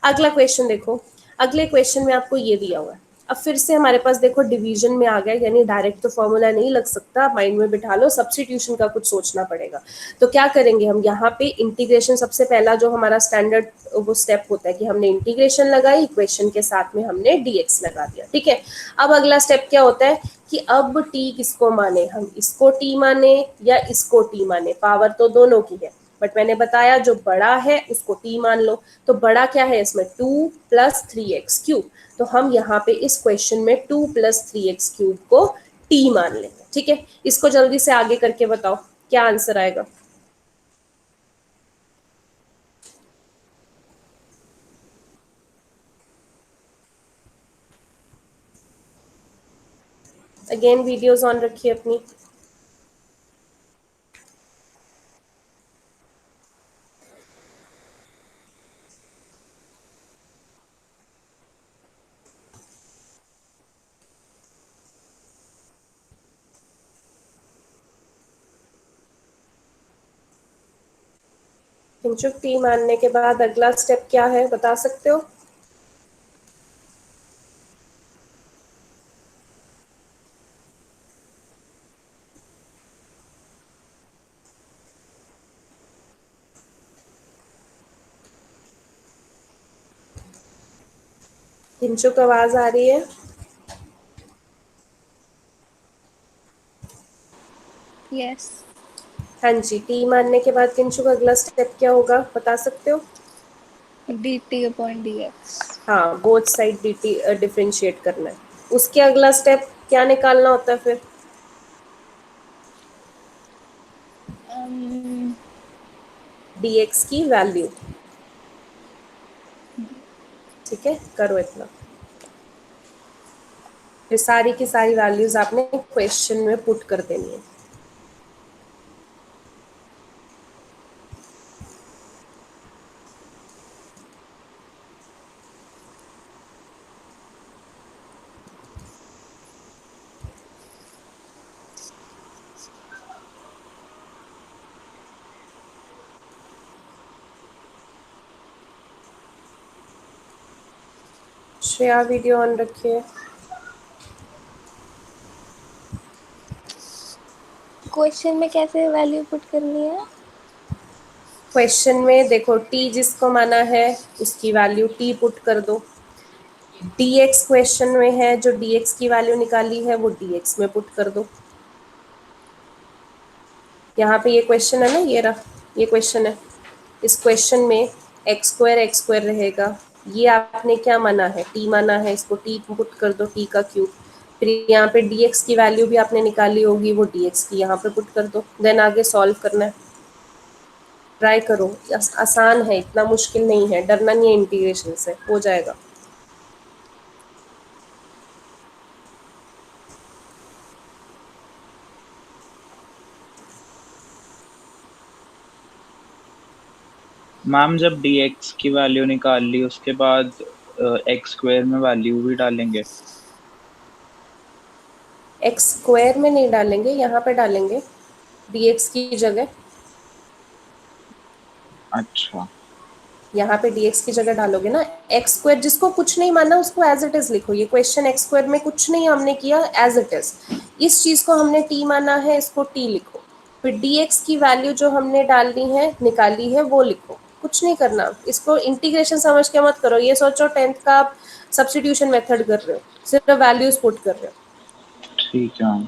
अगला क्वेश्चन देखो, अगले क्वेश्चन में आपको ये दिया हुआ है। अब फिर से हमारे पास देखो डिवीजन में आ गया, यानी डायरेक्ट तो फॉर्मूला नहीं लग सकता, माइंड में बिठा लो, सब्स्टिट्यूशन का कुछ सोचना पड़ेगा। तो क्या करेंगे हम, यहाँ पे इंटीग्रेशन सबसे पहला जो हमारा स्टैंडर्ड वो स्टेप होता है कि हमने इंटीग्रेशन लगाई, इक्वेशन के साथ में हमने dx लगा दिया। ठीक है, अब अगला स्टेप क्या होता है कि अब t किसको माने, हम इसको t माने या इसको t माने, पावर तो दोनों की है, बट मैंने बताया जो बड़ा है उसको t मान लो। तो बड़ा क्या है इसमें 2 + 3x क्यूब, तो हम यहाँ पे इस क्वेश्चन में 2 + 3x क्यूब को t मान लेंगे। ठीक है, इसको जल्दी से आगे करके बताओ क्या आंसर आएगा। अगेन वीडियोस ऑन रखिए अपनी। किंचुक टी मानने के बाद अगला स्टेप क्या है बता सकते हो। किंचुक आवाज आ रही है? यस। हाँ जी, टी मानने के बाद किंचुक अगला स्टेप क्या होगा, बता सकते हो? dt upon dx। हाँ, बोथ साइड dt डिफरेंशिएट करना है। उसके अगला स्टेप क्या निकालना होता है फिर? dx की वैल्यू। ठीक है, करो इतना। फिर सारी की सारी वैल्यूज आपने क्वेश्चन में पुट कर देनी है। श्रेया वीडियो ऑन रखिए। क्वेश्चन में कैसे वैल्यू पुट करनी है? क्वेश्चन में देखो, t जिसको माना है उसकी वैल्यू t पुट कर दो। dx क्वेश्चन में है, जो dx की वैल्यू निकाली है वो dx में पुट कर दो। यहाँ पे ये क्वेश्चन है ना, ये रहा, ये क्वेश्चन है। इस क्वेश्चन में x स्क्वायर रहेगा। ये आपने क्या माना है, t माना है, इसको t पुट कर दो, t का क्यूब। फिर यहाँ पे dx की वैल्यू भी आपने निकाली होगी, वो dx की यहाँ पे पुट कर दो। देन आगे सॉल्व करना है। ट्राई करो, आसान है, इतना मुश्किल नहीं है, डरना नहीं है, इंटीग्रेशन से हो जाएगा। मैम जब dx की वैल्यू निकाल ली उसके बाद x स्क्वायर में वैल्यू भी डालेंगे? एक्स स्क्वायर में नहीं डालेंगे, यहाँ पे डालेंगे dx की जगह। अच्छा। यहाँ पे dx की जगह डालोगे ना। एक्स स्क्वायर जिसको कुछ नहीं माना उसको एज इट इज लिखो। ये क्वेश्चन एक्स स्क्वायर में कुछ नहीं हमने किया, एज इट इज। इस चीज को हमने t माना है, इसको t लिखो। फिर dx की वैल्यू जो हमने डालनी है, निकाली है, वो लिखो। कुछ नहीं करना, इसको इंटीग्रेशन समझ के मत करो। ये सोचो 10th का आप सब्स्टिट्यूशन मेथड कर रहे हो, सिर्फ वैल्यूज पुट कर रहे हो। ठीक है मैम।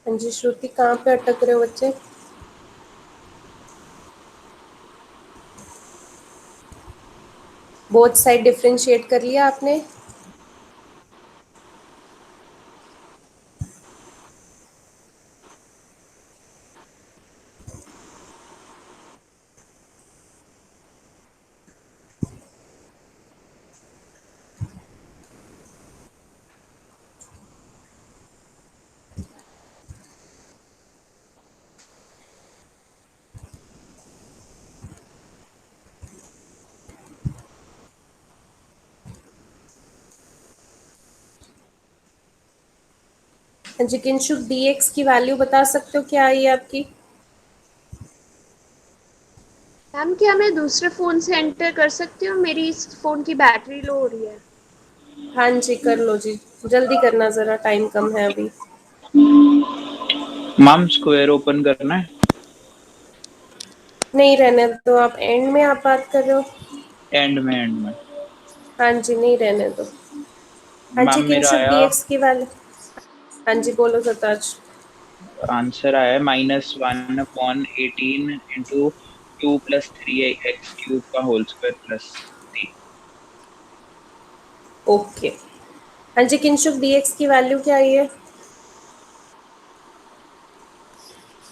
हाँ जी श्रुति, कहाँ पे अटक रहे हो बच्चे? बोथ साइड डिफरेंशिएट कर लिया आपने? हाँ जी किंशुक, dx की वैल्यू बता सकते हो क्या आई है आपकी? मैम क्या मैं दूसरे फोन से एंटर कर सकती हूँ? मेरी इस फोन की बैटरी लो हो रही है। हाँ जी कर लो जी, जल्दी करना, जरा टाइम कम है अभी। मैम स्क्वायर ओपन करना है? नहीं रहने दो, आप एंड में आप बात कर रहे हो। एंड में, एंड में। हाँ जी नहीं रहने दो। हाँ जी मैम मेरा किंशुक, आया, dx की वैल्यू। हाँ जी बोलो सताज। आंसर आया -1/18 इंटू 2 + 3x³ का होल स्क्वायर प्लस 3। ओके। हाँ जी किंशुक, dx की वैल्यू क्या आई है?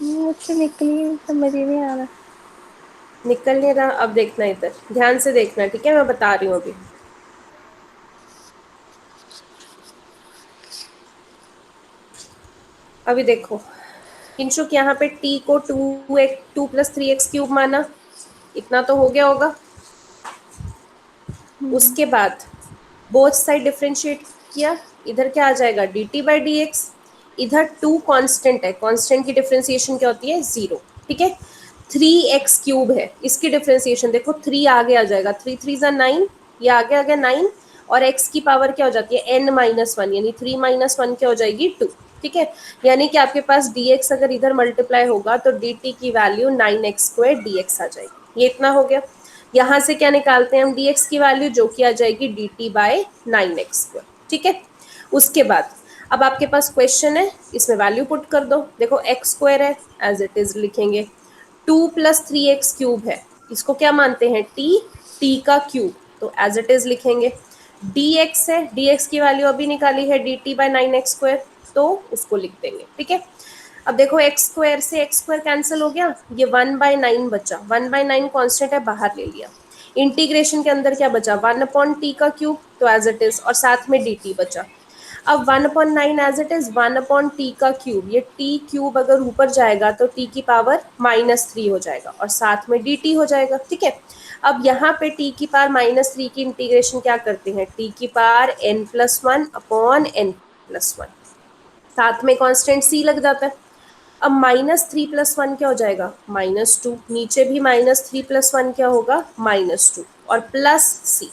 मुझसे निकली, समझ ही नहीं आ रहा। निकल नहीं रहा? अब देखना, इधर ध्यान से देखना, ठीक है, मैं बता रही हूँ अभी। अभी देखो किंशुक, यहाँ पे t को 2 + 3x³ माना। इतना तो हो गया होगा। उसके बाद बोथ साइड डिफरेंशिएट किया, इधर क्या आ जाएगा dt बाई डी एक्स, इधर 2 कांस्टेंट है, कांस्टेंट की डिफरेंशिएशन क्या होती है 0, ठीक है। 3x क्यूब है, इसकी डिफरेंशिएशन देखो 3 आगे आ जाएगा, 3 3 जा 9, ये आगे आ गया 9, और x की पावर क्या हो जाती है n माइनस 1, यानी 3 माइनस 1 क्या हो जाएगी 2, ठीक है। यानी कि आपके पास dx अगर इधर मल्टीप्लाई होगा तो dt की वैल्यू 9x स्क्वायर dx आ जाएगी। ये इतना हो गया। यहाँ से क्या निकालते हैं हम dx की वैल्यू, जो कि आ जाएगी dt बाय 9x स्क्वायर, ठीक है। उसके बाद अब आपके पास क्वेश्चन है, इसमें वैल्यू पुट कर दो। देखो x स्क्वायर है, एज इट इज लिखेंगे, 2 प्लस 3x क्यूब है, इसको क्या मानते हैं t का क्यूब, तो एज इट इज लिखेंगे। dx है, dx की वैल्यू अभी निकाली है dt बाय 9x स्क्वायर, तो उसको लिख देंगे, ठीक है। अब देखो x स्क्वायर से x स्क्वायर कैंसिल हो गया, ये 1/9 बचा, 1/9 कांस्टेंट है, बाहर ले लिया। इंटीग्रेशन के अंदर क्या बचा 1/t का क्यूब, तो एज इट इज, और साथ में dt बचा। अब 1/9 एज इट इज 1/t का क्यूब, ये t क्यूब अगर ऊपर जाएगा तो t की पावर -3 हो जाएगा, और साथ में dt हो जाएगा, ठीक है। अब यहाँ पे t की पावर -3 की इंटीग्रेशन क्या करते हैं, t की पावर n+1 अपॉन n+1, साथ में कांस्टेंट c लग जाता है। अब -3 + 1 क्या हो जाएगा -2, नीचे भी -3 + 1 क्या होगा -2, और प्लस c।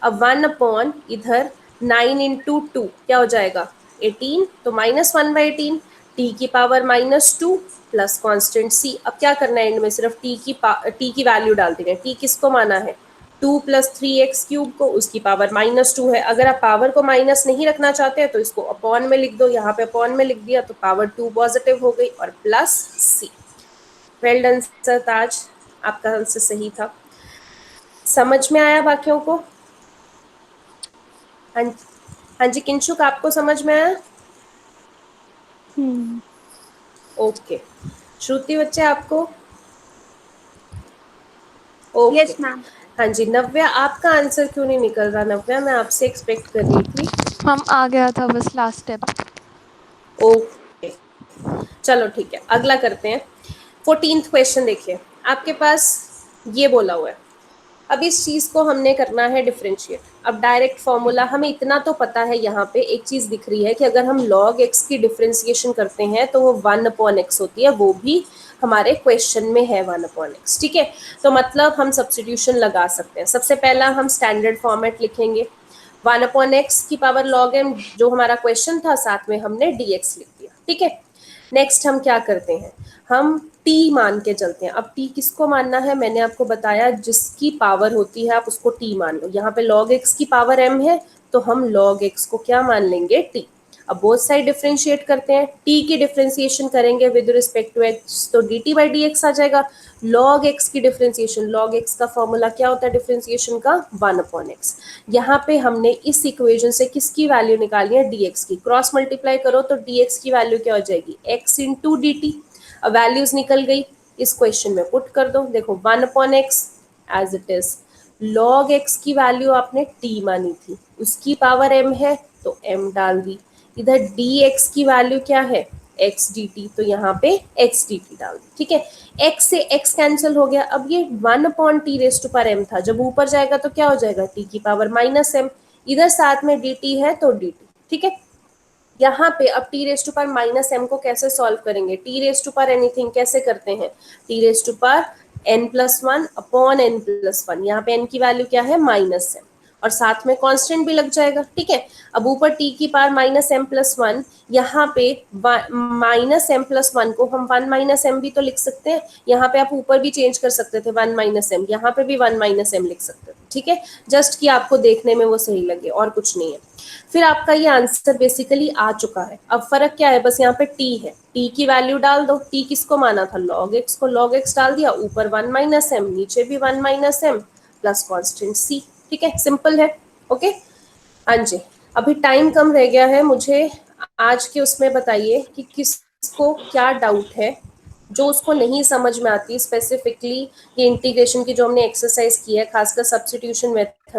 अब 1 अपॉन इधर 9 इंटू 2 क्या हो जाएगा 18, तो -1/18, t की पावर -2 प्लस कांस्टेंट c। अब क्या करना है, एंड में सिर्फ t की वैल्यू डाल देंगे। t किसको माना है 2 + 3x क्यूब को, उसकी पावर -2 है। अगर आप पावर को माइनस नहीं रखना चाहते हैं तो इसको अपॉन में लिख दो, यहाँ पे अपॉन में लिख दिया तो पावर 2 पॉजिटिव हो गई, और plus c। Well done sir Taj, आपका आंसर सही था। समझ में आया बाकियों को? हाँ जी किंशुक, आपको समझ में आया? ओके। श्रुति बच्चे आपको? ओके। Yes ma'am. हाँ जी नव्या, आपका आंसर क्यों नहीं निकल रहा? नव्या मैं आपसे एक्सपेक्ट कर रही थी। हम आ गया था बस लास्ट स्टेप। ओके चलो ठीक है, अगला करते हैं। 14th क्वेश्चन देखिए, आपके पास ये बोला हुआ है, अब इस चीज को हमने करना है डिफरेंशिएट। अब डायरेक्ट फॉर्मूला हमें इतना तो पता है, यहाँ पे एक चीज दिख रही है कि अगर हम log x की डिफरेंशिएशन करते हैं तो वो 1/x होती है, वो भी हमारे क्वेश्चन में है 1/x, ठीक है। तो मतलब हम सब्स्टिट्यूशन लगा सकते हैं। सबसे पहला हम स्टैंडर्ड फॉर्मेट लिखेंगे, 1/x की पावर log m, जो हमारा क्वेश्चन था, साथ में हमने dx लिख दिया, ठीक है। नेक्स्ट हम क्या करते हैं, हम t मान के चलते हैं। अब t किसको मानना है, मैंने आपको बताया जिसकी पावर होती है आप उसको t मान लो। यहाँ पे log x की पावर m है, तो हम log x को क्या मान लेंगे t। अब बोथ साइड डिफरेंशिएट करते हैं, t की डिफरेंशिएशन करेंगे विद रिस्पेक्ट टू x, तो dt बाई dx आ जाएगा। log x की डिफरेंशिएशन, log x का फॉर्मूला क्या होता है डिफरेंशिएशन का 1/x। यहाँ पे हमने इस इक्वेशन से किसकी वैल्यू निकाली है dx की, क्रॉस मल्टीप्लाई करो तो dx की वैल्यू क्या हो जाएगी x इंटू dt। अब वैल्यूज निकल गई, इस क्वेश्चन में पुट कर दो। देखो 1/x as it is, log x की वैल्यू आपने t मानी थी, उसकी पावर m है तो m डाल दी। इधर dx की वैल्यू क्या है x dt, तो यहाँ पे x dt डाल दी, ठीक है। x से x कैंसिल हो गया। अब ये 1/t⁻m था, जब ऊपर जाएगा तो क्या हो जाएगा t की पावर -m, इधर साथ में dt है तो dt, ठीक है। यहाँ पे अब t⁻m को कैसे सॉल्व करेंगे, t⁻ एनीथिंग कैसे करते हैं, t⁻n+1 अपॉन n+1, यहाँ पे n की वैल्यू क्या है -m, और साथ में कांस्टेंट भी लग जाएगा, ठीक है। अब ऊपर t की पावर -m+1, यहाँ पे -m+1 को हम 1 - m भी तो लिख सकते हैं। यहाँ पे आप ऊपर भी चेंज कर सकते थे 1 - m, यहाँ पे भी 1 - m लिख सकते थे, ठीक है। जस्ट कि आपको देखने में वो सही लगे, और कुछ नहीं है। फिर आपका ये आंसर बेसिकली आ चुका है। अब फर्क क्या है, बस यहाँ पे t है, t की वैल्यू डाल दो। t किसको माना था log x को, log x डाल दिया, ऊपर 1 - m, नीचे भी 1 - m प्लस कांस्टेंट c, ठीक है। सिंपल है, ओके। हाँ जी, अभी टाइम कम रह गया है, मुझे आज के उसमें बताइए कि किसको क्या डाउट है, जो उसको नहीं समझ में आती स्पेसिफिकली ये इंटीग्रेशन की जो हमने एक्सरसाइज की है, खासकर सब्स्टिट्यूशन मेथड